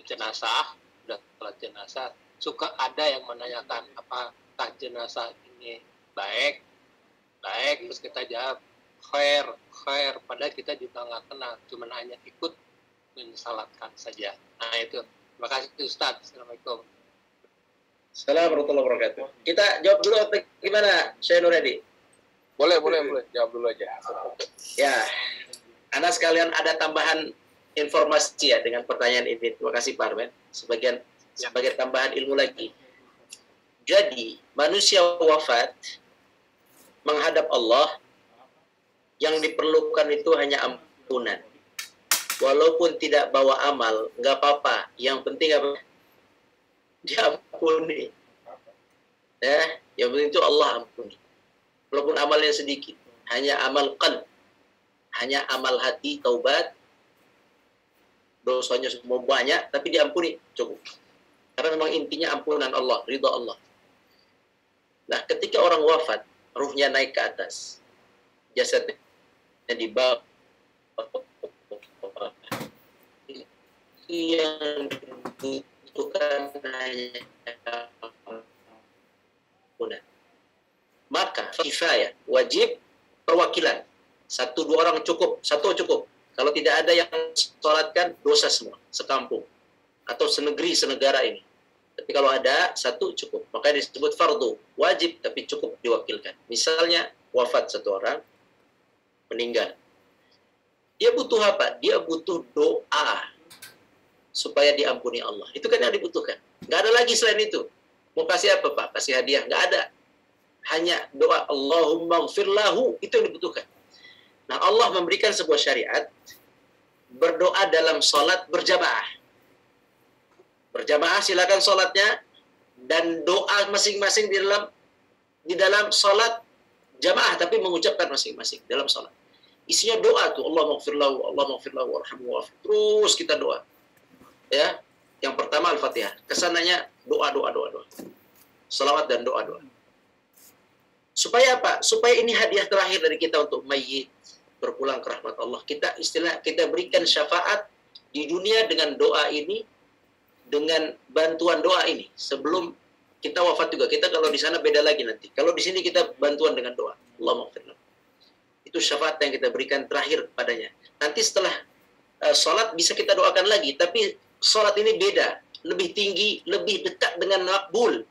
jenazah, sudah sholat jenazah, suka ada yang menanyakan apakah jenazah ini baik, terus kita jawab khair, padahal kita juga nggak kenal, cuma hanya ikut mensalatkan saja. Nah itu, terima kasih Ustaz. Assalamualaikum. Assalamualaikum warahmatullahi wabarakatuh. Kita jawab dulu apa gimana, Syekh Nuredi? Boleh. Jawab dulu aja. Ya, Anda sekalian ada tambahan informasi ya dengan pertanyaan ini. Terima kasih Pak Armen. Sebagai tambahan ilmu lagi. Jadi, manusia wafat menghadap Allah, yang diperlukan itu hanya ampunan. Walaupun tidak bawa amal, nggak apa-apa. Yang penting apa? Diampuni. Ya, yang penting itu Allah ampuni. Walaupun amalnya sedikit, hanya amal qalb, hanya amal hati, taubat, dosanya semua banyak, tapi diampuni, cukup. Karena memang intinya ampunan Allah, ridha Allah. Nah, ketika orang wafat, ruhnya naik ke atas, jasadnya dibawa, yang dibutuhkan hanya ampunan. Maka kifayah, wajib perwakilan. 1-2 orang cukup, 1 cukup. Kalau tidak ada yang sholatkan, dosa semua, sekampung. Atau senegeri, senegara ini. Tapi kalau ada, 1 cukup. Makanya disebut fardu, wajib tapi cukup diwakilkan. Misalnya, wafat 1 orang, meninggal. Dia butuh apa? Dia butuh doa supaya diampuni Allah. Itu kan yang dibutuhkan. Nggak ada lagi selain itu. Mau kasih apa, Pak? Kasih hadiah? Nggak ada. Hanya doa Allahumma gfir lahu, itu yang dibutuhkan. Nah, Allah memberikan sebuah syariat berdoa dalam sholat berjamaah. Berjamaah silakan sholatnya, dan doa masing-masing di dalam sholat jamaah, tapi mengucapkan masing-masing dalam sholat. Isinya doa tuh, Allahumma gfir lahu, Allahumma gfir lahu, warhamhu wa'fu. Terus kita doa. Ya, yang pertama Al-Fatihah. Kesananya doa. Salawat dan doa. Supaya apa? Supaya ini hadiah terakhir dari kita untuk mayyit berpulang ke rahmat Allah. Kita berikan syafaat di dunia dengan doa ini, dengan bantuan doa ini. Sebelum kita wafat juga, kita kalau di sana beda lagi nanti. Kalau di sini kita bantuan dengan doa. Allahumma gfir lahu. Itu syafaat yang kita berikan terakhir padanya. Nanti setelah sholat bisa kita doakan lagi, tapi sholat ini beda, lebih tinggi, lebih dekat dengan makbul.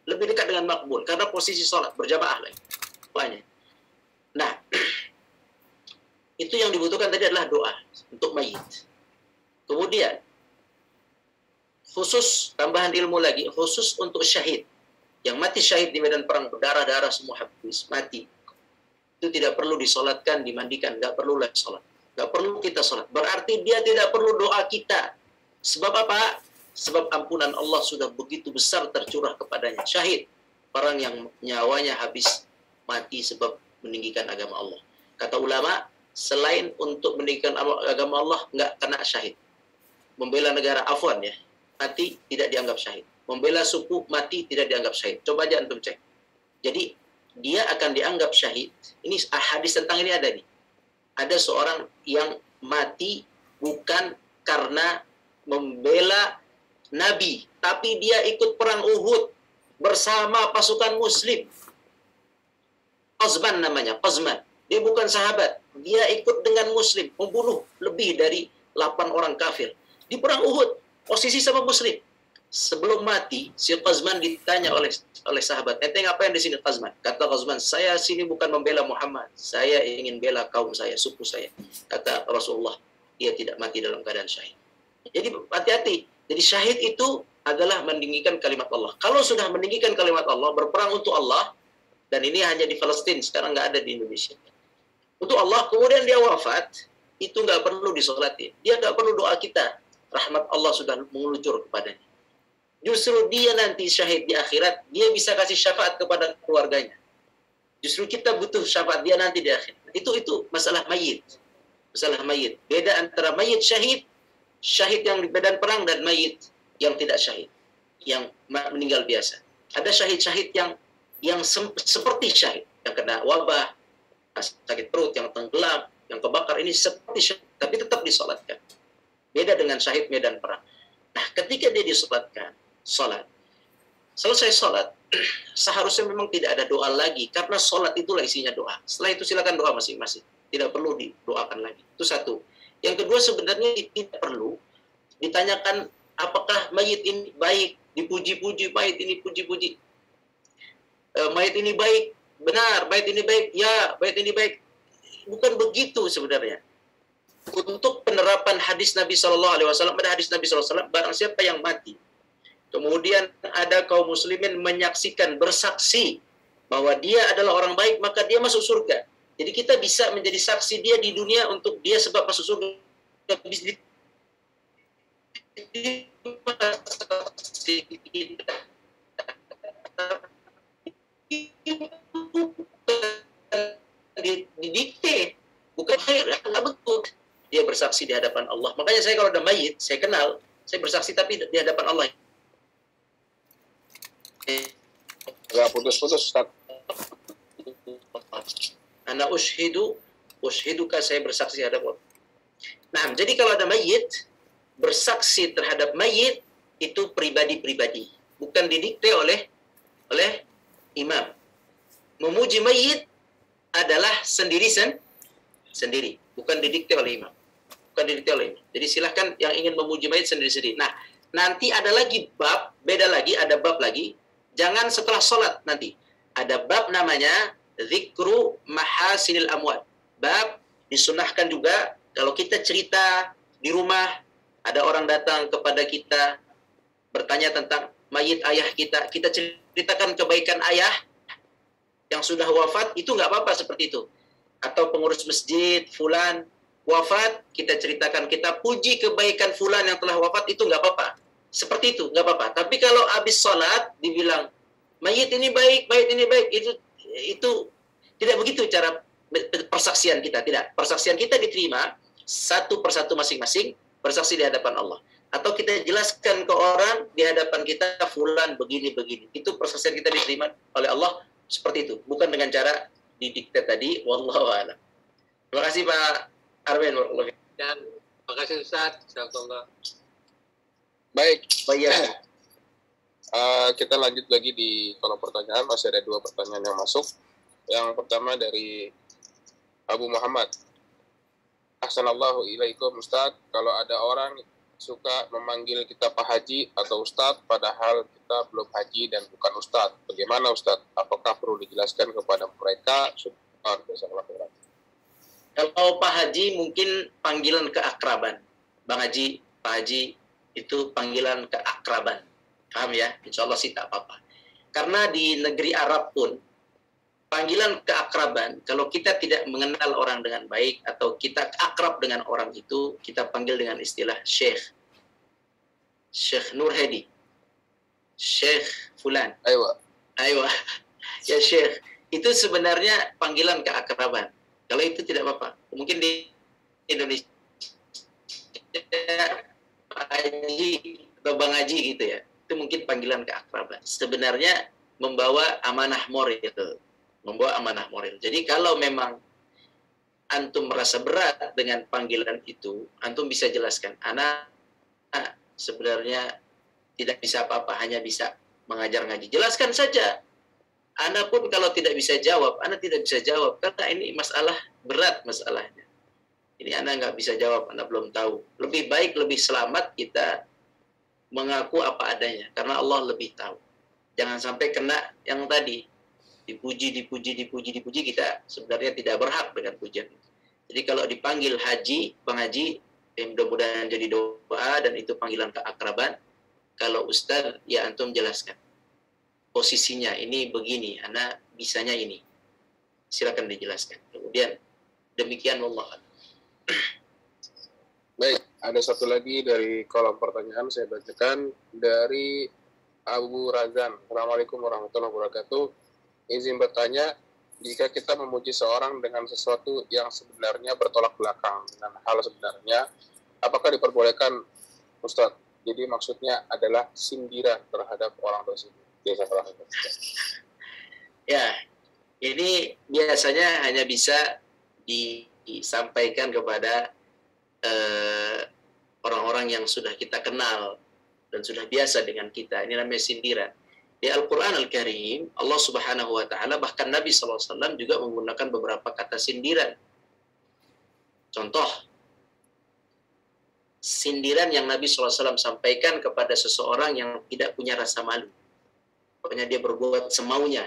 Lebih dekat dengan makbul, karena posisi sholat berjamaah lagi. Banyak. Nah, itu yang dibutuhkan tadi adalah doa untuk mayit. Kemudian, khusus tambahan ilmu lagi, khusus untuk syahid. Yang mati syahid di medan perang, berdarah-darah semua habis, mati. Itu tidak perlu disolatkan, dimandikan, nggak perlu lagi sholat. Nggak perlu kita sholat. Berarti dia tidak perlu doa kita. Sebab apa? Sebab ampunan Allah sudah begitu besar tercurah kepadanya. Syahid, orang yang nyawanya habis mati sebab meninggikan agama Allah. Kata ulama, selain untuk meninggikan agama Allah, nggak kena syahid. Membela negara, afwan ya, mati tidak dianggap syahid. Membela suku, mati tidak dianggap syahid. Coba aja antum cek. Jadi, dia akan dianggap syahid. Ini hadis tentang ini ada nih. Ada seorang yang mati bukan karena membela Nabi, tapi dia ikut perang Uhud bersama pasukan Muslim. Qazman namanya, Qazman. Dia bukan sahabat, dia ikut dengan Muslim, membunuh lebih dari 8 orang kafir di perang Uhud, posisi sama Muslim. Sebelum mati, si Qazman ditanya oleh sahabat, "Ente ngapain di sini, Qazman?" Kata Qazman, "Saya sini bukan membela Muhammad, saya ingin bela kaum saya, suku saya." Kata Rasulullah, "Dia tidak mati dalam keadaan syahid." Jadi hati-hati. Jadi syahid itu adalah meninggikan kalimat Allah. Kalau sudah meninggikan kalimat Allah, berperang untuk Allah, dan ini hanya di Palestina, sekarang nggak ada di Indonesia. Untuk Allah, kemudian dia wafat, itu nggak perlu disolatin. Dia nggak perlu doa kita. Rahmat Allah sudah mengeluncur kepadanya. Justru dia nanti syahid di akhirat, dia bisa kasih syafaat kepada keluarganya. Justru kita butuh syafaat dia nanti di akhirat. Itu masalah mayit. Masalah mayit. Beda antara mayit syahid, syahid yang di medan perang, dan mayit yang tidak syahid, yang meninggal biasa. Ada syahid-syahid yang seperti syahid, yang kena wabah, sakit perut, yang tenggelam, yang kebakar, ini seperti syahid, tapi tetap disolatkan. Beda dengan syahid medan perang. Nah, ketika dia disolatkan, selesai sholat, seharusnya memang tidak ada doa lagi, karena sholat itulah isinya doa. Setelah itu silakan doa masing-masing, tidak perlu didoakan lagi. Itu satu. Yang kedua, sebenarnya tidak perlu ditanyakan apakah mayit ini baik, dipuji-puji, mayit ini puji-puji, mayit ini baik, benar, mayit ini baik, ya, mayit ini baik. Bukan begitu sebenarnya. Untuk penerapan hadis Nabi SAW, ada hadis Nabi SAW, barang siapa yang mati, kemudian ada kaum muslimin menyaksikan, bersaksi bahwa dia adalah orang baik, maka dia masuk surga. Jadi kita bisa menjadi saksi dia di dunia untuk dia sebab masuk surga. Didikte, bukan nggak betul. Dia bersaksi di hadapan Allah. Makanya saya kalau ada mayit, saya kenal, saya bersaksi tapi di hadapan Allah. Nggak putus-putus, Ustaz. Ana ushiduka, saya bersaksi hadap Allah. Nah, jadi kalau ada mayit, bersaksi terhadap mayit itu pribadi-pribadi, bukan didikte oleh imam. Memuji mayit adalah sendiri, bukan didikte oleh imam. Bukan didikte oleh imam. Jadi silahkan yang ingin memuji mayit sendiri-sendiri. Nah, nanti ada lagi bab, beda lagi, ada bab lagi. Jangan setelah sholat nanti. Ada bab namanya Zikru Mahasinil Amwat. Bab disunahkan juga kalau kita cerita di rumah, ada orang datang kepada kita bertanya tentang mayit ayah kita, kita ceritakan kebaikan ayah yang sudah wafat, itu nggak apa-apa seperti itu. Atau pengurus masjid fulan wafat, kita ceritakan, kita puji kebaikan fulan yang telah wafat, itu nggak apa-apa. Seperti itu, nggak apa-apa. Tapi kalau habis sholat dibilang mayit ini baik, mayit ini baik, itu tidak begitu cara persaksian kita. Tidak. Persaksian kita diterima satu persatu masing-masing, bersaksi di hadapan Allah. Atau kita jelaskan ke orang di hadapan kita, fulan begini-begini. Itu persaksian kita diterima oleh Allah seperti itu. Bukan dengan cara didikte tadi. Wallahu a'lam. Terima kasih Pak Arwin. Dan terima kasih Ustaz. Jazakallah. Baik. Baik. Kita lanjut lagi di kolom pertanyaan. Masih ada 2 pertanyaan yang masuk. Yang pertama dari Abu Muhammad. Ahsanallahu ilaikum Ustaz. Kalau ada orang suka memanggil kita Pak Haji atau Ustadz, padahal kita belum haji dan bukan Ustadz. Bagaimana Ustadz? Apakah perlu dijelaskan kepada mereka? Kalau Pak Haji mungkin panggilan keakraban. Bang Haji, Pak Haji, itu panggilan keakraban. Paham ya? Insya Allah sih tak apa-apa. Karena di negeri Arab pun, panggilan keakraban, kalau kita tidak mengenal orang dengan baik atau kita akrab dengan orang itu, kita panggil dengan istilah Syekh. Syekh Nur Hadi. Syekh Fulan. Aywa. Ya Syekh. Itu sebenarnya panggilan keakraban. Kalau itu tidak apa-apa. Mungkin di Indonesia Pak Haji atau Bang Haji gitu ya. Itu mungkin panggilan keakraban. Sebenarnya membawa amanah moral. Membawa amanah moral. Jadi kalau memang antum merasa berat dengan panggilan itu, antum bisa jelaskan, anak sebenarnya tidak bisa apa-apa, hanya bisa mengajar ngaji. Jelaskan saja. Anak pun kalau tidak bisa jawab, anak tidak bisa jawab karena ini masalah berat masalahnya. Ini anak nggak bisa jawab, anak belum tahu. Lebih baik, lebih selamat kita mengaku apa adanya karena Allah lebih tahu. Jangan sampai kena yang tadi dipuji, kita sebenarnya tidak berhak dengan pujian itu. Jadi kalau dipanggil Haji, Bang Haji, mudah-mudahan jadi doa dan itu panggilan keakraban. Kalau Ustaz, ya antum jelaskan posisinya ini begini, anak bisanya ini. Silakan dijelaskan. Kemudian demikian Allah. Baik, ada satu lagi dari kolom pertanyaan saya bacakan dari Abu Razan. Assalamualaikum warahmatullahi wabarakatuh. Izin bertanya, jika kita memuji seorang dengan sesuatu yang sebenarnya bertolak belakang dengan hal sebenarnya, apakah diperbolehkan, Ustaz? Jadi maksudnya adalah sindiran terhadap orang tersebut. Ya, ini biasanya hanya bisa disampaikan kepada orang-orang yang sudah kita kenal dan sudah biasa dengan kita. Ini namanya sindiran. Di Al-Quran Al-Karim, Allah Subhanahu wa Ta'ala, bahkan Nabi SAW juga menggunakan beberapa kata sindiran. Contoh, sindiran yang Nabi SAW sampaikan kepada seseorang yang tidak punya rasa malu. Pokoknya dia berbuat semaunya.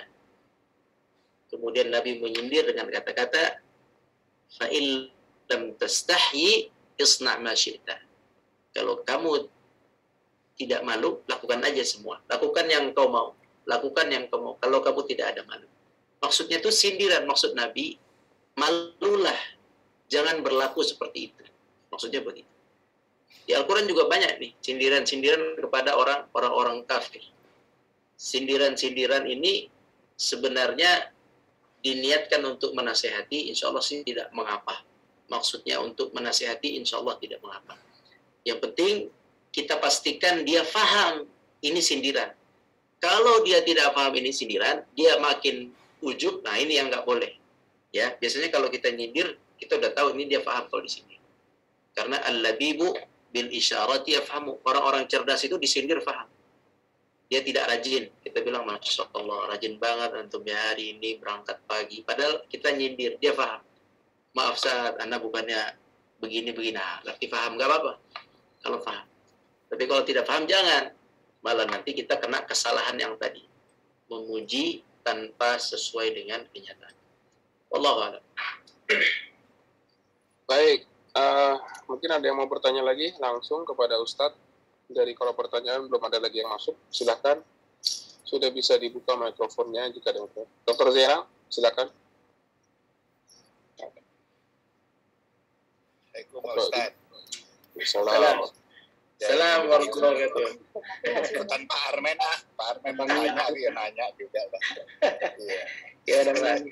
Kemudian Nabi menyindir dengan kata-kata, fa'il lam tastahyi isna' ma syi'ta. Kalau kamu tidak malu, lakukan aja semua. Lakukan yang kau mau. Lakukan yang kau mau. Kalau kamu tidak ada malu. Maksudnya itu sindiran. Maksud Nabi, malulah. Jangan berlaku seperti itu. Maksudnya begitu. Di Al-Quran juga banyak nih sindiran-sindiran kepada orang-orang kafir. Sindiran-sindiran ini sebenarnya diniatkan untuk menasehati, insya Allah sih tidak mengapa. Maksudnya untuk menasehati, insya Allah tidak mengapa. Yang penting kita pastikan dia paham ini sindiran. Kalau dia tidak paham ini sindiran, dia makin ujub. Nah ini yang nggak boleh. Ya, biasanya kalau kita nyindir, kita udah tahu ini dia paham kalau di sini. Karena al-labibu bil isyarati yafhamu. Orang-orang cerdas itu disindir paham. Dia tidak rajin. Kita bilang, Masya Allah, rajin banget antum ya hari ini berangkat pagi. Padahal kita nyindir, dia paham. Maaf Ustaz, Anda bukannya begini-begini. Nah, lagi paham, nggak apa-apa. Kalau paham. Tapi kalau tidak paham, jangan. Malah nanti kita kena kesalahan yang tadi. Memuji tanpa sesuai dengan kenyataan. Wallahu a'lam. Baik, mungkin ada yang mau bertanya lagi langsung kepada Ustadz. Dari kalau pertanyaan belum ada lagi yang masuk, silakan. Sudah bisa dibuka mikrofonnya jika ada. Dr. Zainal, silakan. Assalamualaikum Ustaz. Assalamualaikum. Assalamualaikum warahmatullahi wabarakatuh. Bukan Pak Armen Pak Armen nanya, dia nanya juga. Iya. Ya, ada lagi.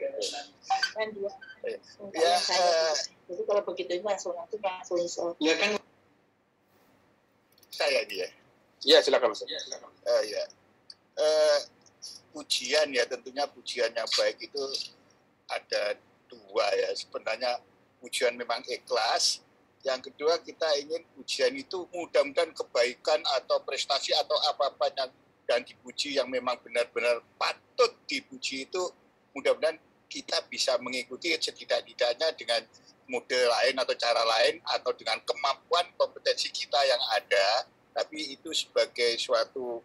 Ya, jadi kalau begitu langsung Ya kan. saya dia. Ya, silakan. Ya. Pujian ya, tentunya pujian yang baik itu ada dua ya. Sebenarnya pujian memang ikhlas. Yang kedua, kita ingin pujian itu mudah-mudahan kebaikan atau prestasi atau apa-apa yang dan dipuji yang memang benar-benar patut dipuji itu, mudah-mudahan kita bisa mengikuti setidak-tidaknya dengan model lain atau cara lain atau dengan kemampuan kompetensi kita yang ada, tapi itu sebagai suatu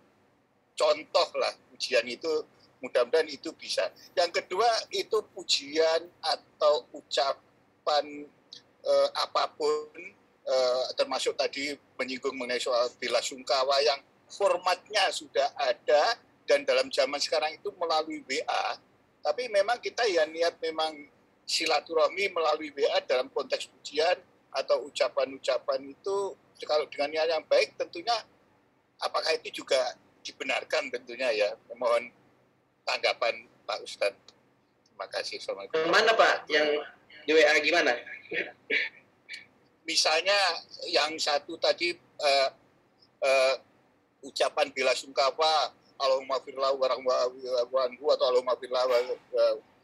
contoh lah, pujian itu mudah-mudahan itu bisa. Yang kedua itu pujian atau ucapan apapun, termasuk tadi menyinggung mengenai soal bela sungkawa yang formatnya sudah ada dan dalam zaman sekarang itu melalui WA, tapi memang kita ya niat memang silaturahmi melalui WA dalam konteks pujian atau ucapan-ucapan itu kalau dengan niat yang baik tentunya apakah itu juga dibenarkan tentunya ya. Mohon tanggapan Pak Ustadz. Terima kasih. Assalamualaikum. Mana Pak? Yang di WA gimana? Misalnya yang satu tadi ucapan bela sungkawa Allahumma firlahu warahmatullahi atau Allahumma firlahu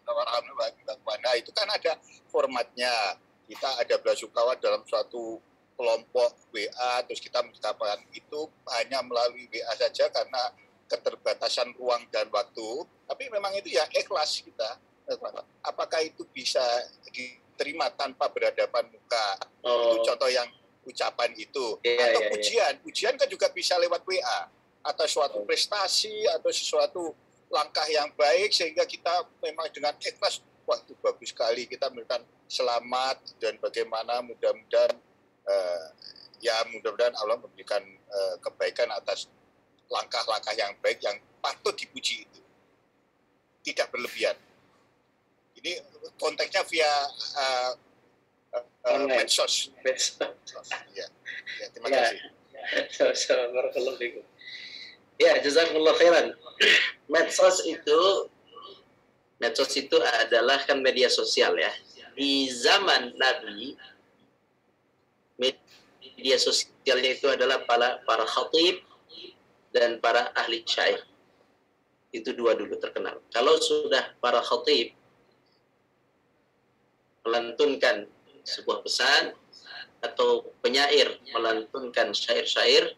warahmatullahi, itu kan ada formatnya. Kita ada bela sungkawa dalam suatu kelompok WA, terus kita mengucapkan itu hanya melalui WA saja karena keterbatasan ruang dan waktu. Tapi memang itu ya ikhlas kita. Apakah itu bisa diterima tanpa berhadapan muka? Itu contoh yang ucapan itu. Atau pujian kan juga bisa lewat WA atau suatu prestasi atau sesuatu langkah yang baik sehingga kita memang dengan ikhlas, wah itu bagus sekali, kita memberikan selamat dan bagaimana mudah-mudahan mudah-mudahan Allah memberikan kebaikan atas langkah-langkah yang baik yang patut dipuji itu, tidak berlebihan. Ini konteksnya via medsos. Medsos. Ya, terima kasih. Sama-sama. Ya, jazakumullah khairan. Medsos itu adalah kan media sosial ya. Di zaman Nabi, media sosialnya itu adalah para khatib dan para ahli syair. Itu dua dulu terkenal. Kalau sudah para khatib melantunkan sebuah pesan atau penyair melantunkan syair-syair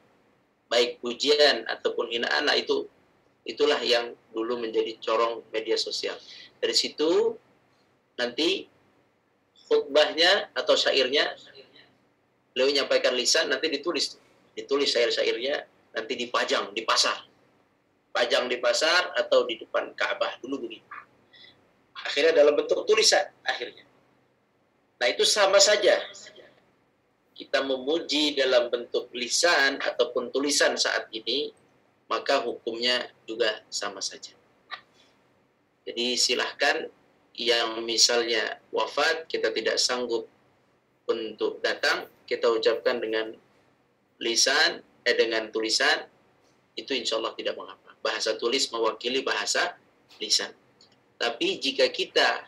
baik pujian ataupun hinaan, nah itulah yang dulu menjadi corong media sosial. Dari situ nanti khutbahnya atau syairnya beliau menyampaikan lisan, nanti ditulis syair-syairnya, nanti dipajang di pasar, atau di depan Ka'bah dulu begitu. Akhirnya dalam bentuk tulisan akhirnya. Nah itu sama saja. Kita memuji dalam bentuk lisan ataupun tulisan saat ini, maka hukumnya juga sama saja. Jadi silahkan yang misalnya wafat, kita tidak sanggup untuk datang, kita ucapkan dengan lisan, dengan tulisan, itu insya Allah tidak mengapa. Bahasa tulis mewakili bahasa lisan. Tapi jika kita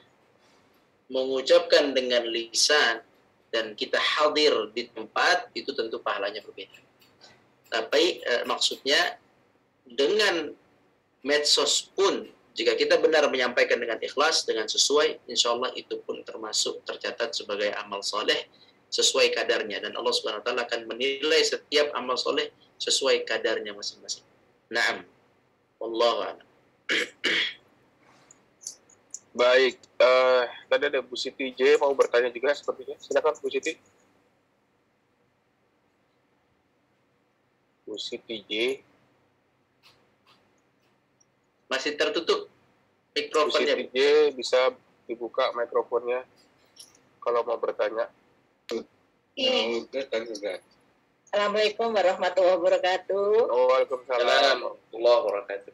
mengucapkan dengan lisan dan kita hadir di tempat, itu tentu pahalanya berbeda. Tapi maksudnya dengan medsos pun, jika kita benar menyampaikan dengan ikhlas, dengan sesuai, insya Allah itu pun termasuk tercatat sebagai amal soleh sesuai kadarnya. Dan Allah Subhanahu Wa Taala akan menilai setiap amal soleh sesuai kadarnya masing-masing. Naam. Wallahu a'lam. Baik, tadi ada Bu Siti J mau bertanya juga sepertinya. Silakan Bu Siti. Bu Siti J. Masih tertutup Bu mikrofonnya. Siti J bisa dibuka mikrofonnya kalau mau bertanya. Assalamualaikum warahmatullahi wabarakatuh. Waalaikumsalam. Warahmatullahi wabarakatuh.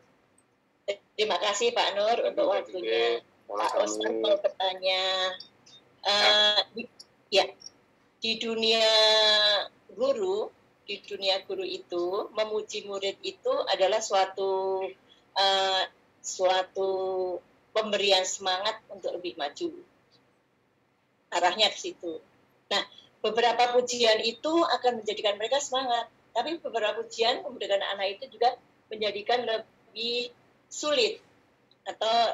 Terima kasih Pak Nur untuk waktunya. Pak Ustaz mau bertanya, di dunia guru itu memuji murid itu adalah suatu pemberian semangat untuk lebih maju. Arahnya ke situ. Nah, beberapa pujian itu akan menjadikan mereka semangat, tapi beberapa pujian kemudian anak itu juga menjadikan lebih sulit atau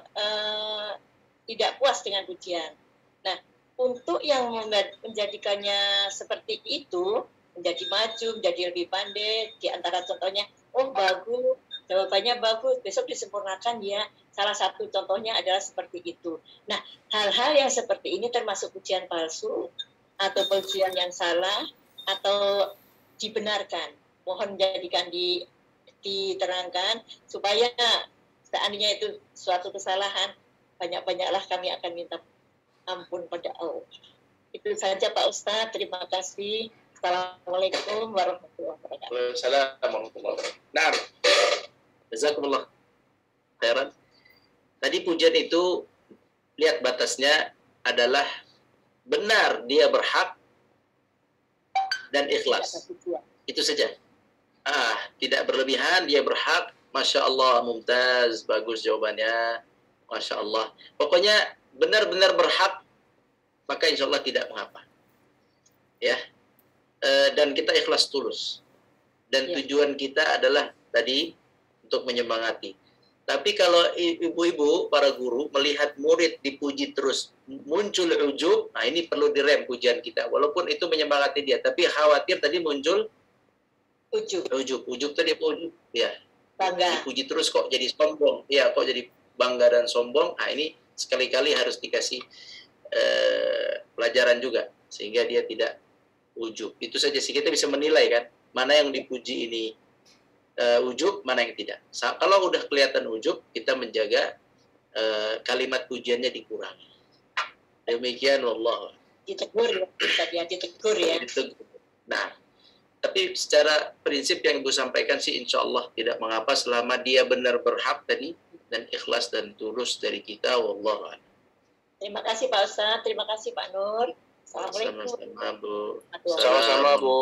tidak puas dengan pujian. Nah, untuk yang menjadikannya seperti itu, menjadi maju, menjadi lebih pandai, di antara contohnya, oh bagus, jawabannya bagus, besok disempurnakan ya. Salah satu contohnya adalah seperti itu. Nah, hal-hal yang seperti ini termasuk pujian palsu, atau pujian yang salah, atau dibenarkan. Mohon jadikan diterangkan, supaya seandainya itu suatu kesalahan, banyak-banyaklah kami akan minta ampun pada Allah. Itu saja Pak Ustadz, terima kasih. Assalamualaikum warahmatullahi wabarakatuh. Waalaikumsalam warahmatullahi wabarakatuh. Nah, jazakumullah khairan. Tadi pujian itu, lihat batasnya adalah benar dia berhak dan ikhlas. Itu saja. Tidak berlebihan, dia berhak. Masya Allah, mumtaz, bagus jawabannya. Masya Allah. Pokoknya benar-benar berhak, maka insya Allah tidak mengapa. Ya. Dan kita ikhlas tulus. Dan tujuan kita adalah tadi untuk menyemangati. Tapi kalau ibu-ibu, para guru melihat murid dipuji terus, muncul ujub, nah ini perlu direm pujian kita. Walaupun itu menyemangati dia, tapi khawatir tadi muncul ujub tadi ujub, ya. Bangga. Dipuji terus kok jadi sombong, ya kok jadi bangga dan sombong. Nah ini sekali-kali harus dikasih pelajaran juga sehingga dia tidak ujub. Itu saja sih, kita bisa menilai kan mana yang dipuji ini ujub, mana yang tidak. Kalau udah kelihatan ujub, kita menjaga kalimat pujiannya dikurangi. Demikian wallah. Ditegur ya, ditegur ya. Nah, tapi secara prinsip yang Ibu sampaikan sih insya Allah tidak mengapa selama dia benar berhak tadi dan ikhlas dan tulus dari kita. Wallah. Terima kasih Pak Ustadz, terima kasih Pak Nur. Assalamualaikum. Sama-sama Bu. Sama-sama Bu.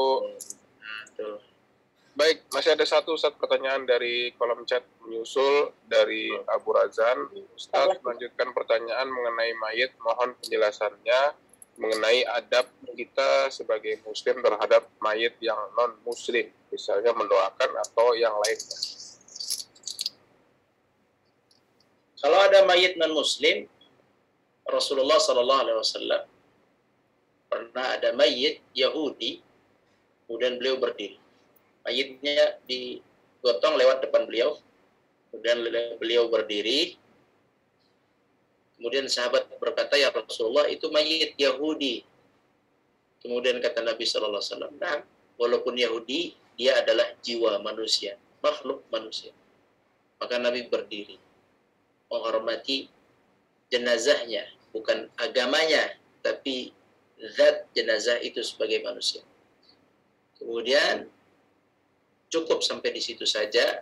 Baik, masih ada satu pertanyaan dari kolom chat menyusul dari Abu Razan. Ustaz, melanjutkan pertanyaan mengenai mayit, mohon penjelasannya mengenai adab kita sebagai muslim terhadap mayit yang non-muslim, misalnya mendoakan atau yang lainnya. Kalau ada mayit non-muslim, Rasulullah SAW pernah ada mayit Yahudi, kemudian beliau berdiri. Mayitnya digotong lewat depan beliau, kemudian beliau berdiri. Kemudian sahabat berkata, ya Rasulullah, itu mayit Yahudi. Kemudian kata Nabi SAW, nah, walaupun Yahudi, dia adalah jiwa manusia, makhluk manusia. Maka Nabi berdiri, menghormati jenazahnya, bukan agamanya, tapi zat jenazah itu sebagai manusia. Kemudian cukup sampai di situ saja,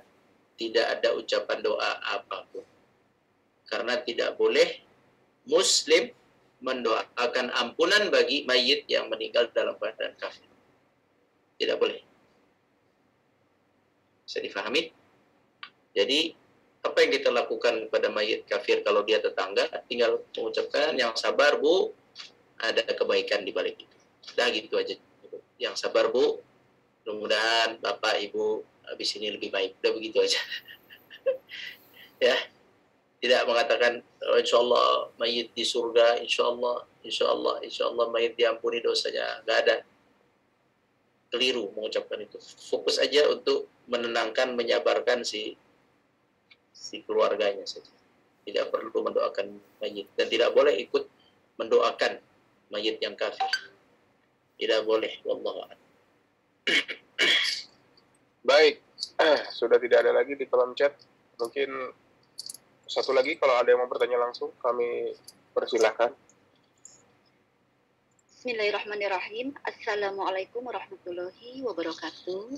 tidak ada ucapan doa apapun. Karena tidak boleh muslim mendoakan ampunan bagi mayit yang meninggal dalam keadaan kafir. Tidak boleh. Bisa difahami? Jadi, apa yang kita lakukan kepada mayit kafir kalau dia tetangga, tinggal mengucapkan, yang sabar Bu, ada kebaikan di balik itu. Dah gitu aja. Yang sabar Bu, mudah-mudahan Bapak Ibu habis ini lebih baik. Udah begitu aja. Ya, tidak mengatakan oh, insya Allah mayit di surga, insya Allah mayit diampuni dosanya. Nggak ada. Keliru mengucapkan itu. Fokus aja untuk menenangkan, menyabarkan si keluarganya saja. Tidak perlu mendoakan mayit dan tidak boleh ikut mendoakan mayit yang kafir. Tidak boleh, wallahu a'lam. Baik, sudah tidak ada lagi di kolom chat. Mungkin satu lagi kalau ada yang mau bertanya langsung, kami persilahkan. Bismillahirrahmanirrahim. Assalamualaikum warahmatullahi wabarakatuh.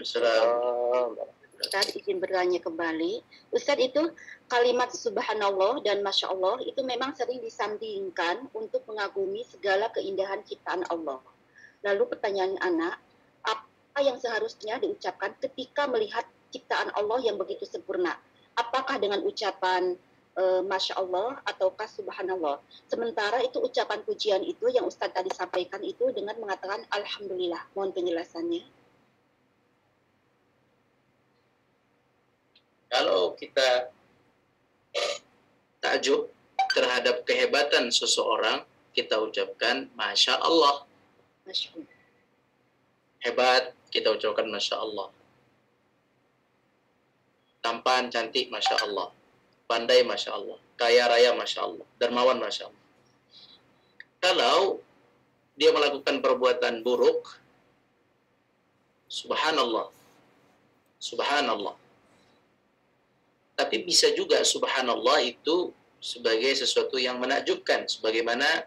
Assalamualaikum. Ustaz, izin bertanya kembali. Ustaz, itu kalimat subhanallah dan masya Allah itu memang sering disandingkan untuk mengagumi segala keindahan ciptaan Allah. Lalu pertanyaan anak, apa yang seharusnya diucapkan ketika melihat ciptaan Allah yang begitu sempurna? Apakah dengan ucapan masya Allah ataukah subhanallah? Sementara itu ucapan pujian itu yang Ustaz tadi sampaikan itu dengan mengatakan alhamdulillah. Mohon penjelasannya. Kalau kita takjub terhadap kehebatan seseorang, kita ucapkan Masya Allah. Masya Allah. Hebat, kita ucapkan Masya Allah. Tampan, cantik, Masya Allah. Pandai, Masya Allah. Kaya raya, Masya Allah. Dermawan, Masya Allah. Kalau dia melakukan perbuatan buruk, Subhanallah. Subhanallah. Tapi bisa juga Subhanallah itu sebagai sesuatu yang menakjubkan. Sebagaimana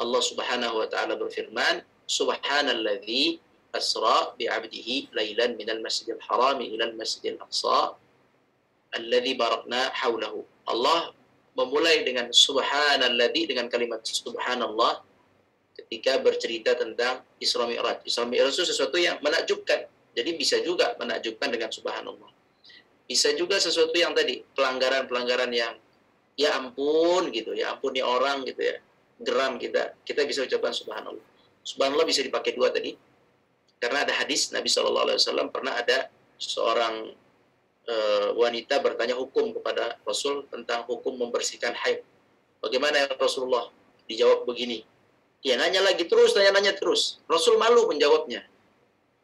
Allah Subhanahu wa ta'ala berfirman, Subhanalladzi asra bi'abdihi laylan minal masjidil harami ilal masjidil aqsa alladzi barakna hawlahu. Allah memulai dengan Subhanalladzi, dengan kalimat Subhanallah ketika bercerita tentang Isra Mi'raj. Isra Mi'raj itu sesuatu yang menakjubkan. Jadi bisa juga menakjubkan dengan Subhanallah. Bisa juga sesuatu yang tadi, pelanggaran-pelanggaran yang ya ampun gitu, ya ampun nih orang gitu ya, geram kita bisa ucapkan Subhanallah. Subhanallah bisa dipakai dua tadi, karena ada hadis Nabi SAW pernah ada seorang wanita bertanya hukum kepada Rasul tentang hukum membersihkan haid. Bagaimana ya Rasulullah? Dijawab begini. Ya nanya lagi terus, nanya terus. Rasul malu menjawabnya.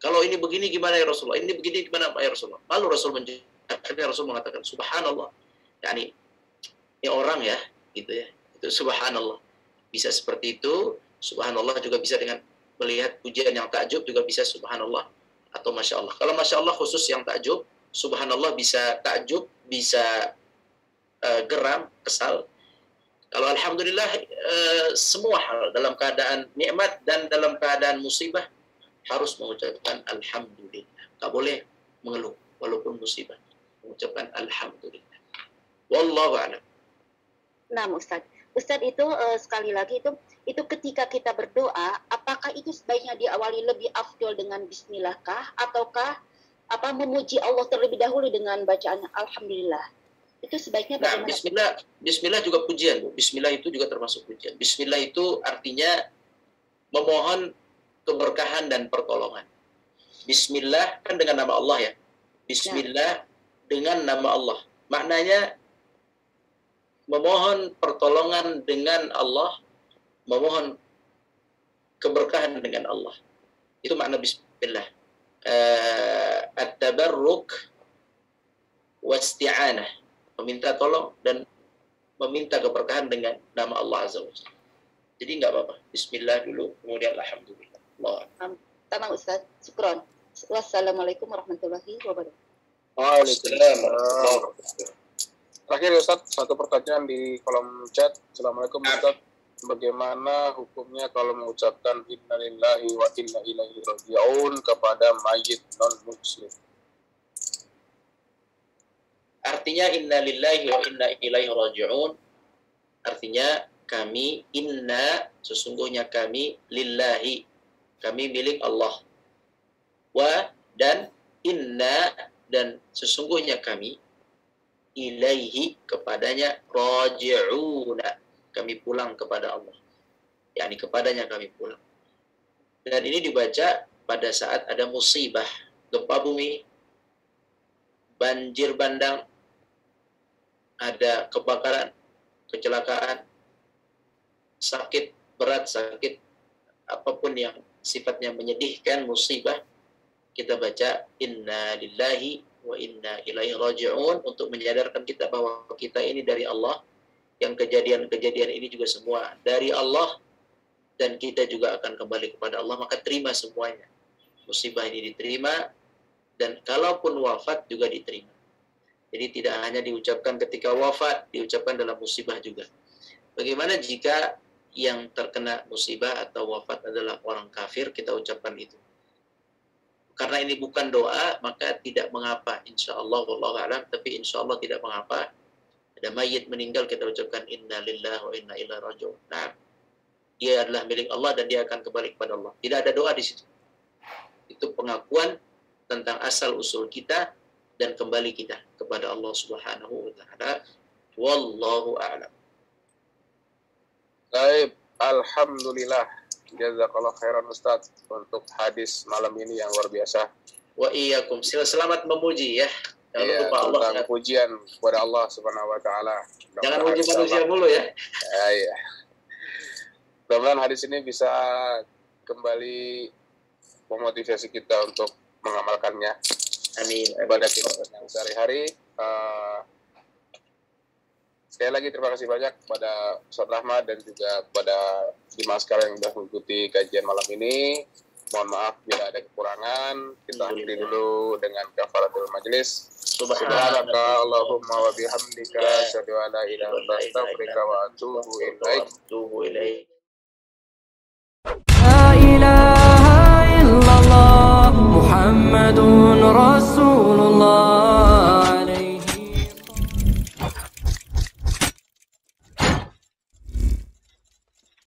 Kalau ini begini gimana ya Rasulullah? Ini begini gimana ya Rasulullah? Malu Rasul menjawab. Akhirnya Rasul mengatakan Subhanallah. Yani ini orang ya, gitu ya. Itu Subhanallah. Bisa seperti itu. Subhanallah juga bisa dengan melihat pujian yang takjub juga bisa Subhanallah atau Masya Allah. Kalau Masya Allah khusus yang takjub, Subhanallah bisa takjub, bisa geram, kesal. Kalau Alhamdulillah semua hal dalam keadaan nikmat dan dalam keadaan musibah harus mengucapkan Alhamdulillah. Tak boleh mengeluh walaupun musibah. Mengucapkan Alhamdulillah. Wallahu a'lam. Nah, Ustaz, Ustadz itu sekali lagi itu ketika kita berdoa, apakah itu sebaiknya diawali lebih afdol dengan Bismillah kah, ataukah memuji Allah terlebih dahulu dengan bacaan Alhamdulillah? Itu sebaiknya Nah, bagaimana? Bismillah juga pujian, Bu. Bismillah itu juga termasuk pujian. Bismillah itu artinya memohon keberkahan dan pertolongan. Bismillah kan dengan nama Allah ya. Bismillah dengan nama Allah. Maknanya memohon pertolongan dengan Allah, memohon keberkahan dengan Allah. Itu makna Bismillah. At-tabarruk wasti'anah, meminta tolong dan meminta keberkahan dengan nama Allah Azza wa Jalla. Jadi nggak apa-apa. Bismillah dulu, kemudian Alhamdulillah. Tamam Ustaz, syukron. Wassalamualaikum warahmatullahi wabarakatuh. Waalaikumsalam. Terakhir Ustaz, satu pertanyaan di kolom chat. Assalamualaikum Ustaz. Bagaimana hukumnya kalau mengucapkan innalillahi wa inna ilaihi raji'un kepada mayit non-muslim? Artinya innalillahi wa inna ilaihi raji'un. Artinya kami, inna, sesungguhnya kami, lillahi, kami milik Allah. Wa, dan inna, dan sesungguhnya kami, ilaihi, kepadanya, raji'una, kami pulang kepada Allah. yakni kepadanya kami pulang. Dan ini dibaca pada saat ada musibah, gempa bumi, banjir bandang, ada kebakaran, kecelakaan, sakit berat, sakit apapun yang sifatnya menyedihkan, musibah, kita baca inna lillahi wa inna ilaihi raji'un untuk menyadarkan kita bahwa kita ini dari Allah, yang kejadian-kejadian ini juga semua dari Allah, dan kita juga akan kembali kepada Allah, maka terima semuanya. Musibah ini diterima, dan kalaupun wafat juga diterima. Jadi tidak hanya diucapkan ketika wafat, diucapkan dalam musibah juga. Bagaimana jika yang terkena musibah atau wafat adalah orang kafir, kita ucapkan itu. Karena ini bukan doa, maka tidak mengapa. Insya Allah, wallahu a'lam, tapi insya Allah tidak mengapa. Ada mayit meninggal, kita ucapkan inna lillahi wa inna ilaihi raji'un. Nah, dia adalah milik Allah dan dia akan kembali kepada Allah. Tidak ada doa di situ. Itu pengakuan tentang asal usul kita dan kembali kita kepada Allah Subhanahu wa taala. Wallahu a'lam. Baik, alhamdulillah. Jazakallah khairan Ustaz untuk hadis malam ini yang luar biasa. Wa iyyakum. Selamat memuji ya. Jangan lupa Allah tentang pujian kepada Allah Subhanahu wa taala. Jangan puji manusia mulu ya. Iya. Mudah-mudahan hadis ini bisa kembali memotivasi kita untuk mengamalkannya. Amin. Ibadah kita yang sehari-hari. Sekali lagi terima kasih banyak kepada Ustaz Rahmat dan juga kepada Dimas sekalian yang sudah mengikuti kajian malam ini. Mohon maaf bila ada kekurangan. Kita akhiri dulu dengan kafaratul majlis. Subhanaka Allahumma wa bihamdika asyhadu an la ilaha illa anta astaghfiruka wa atubu ilaik.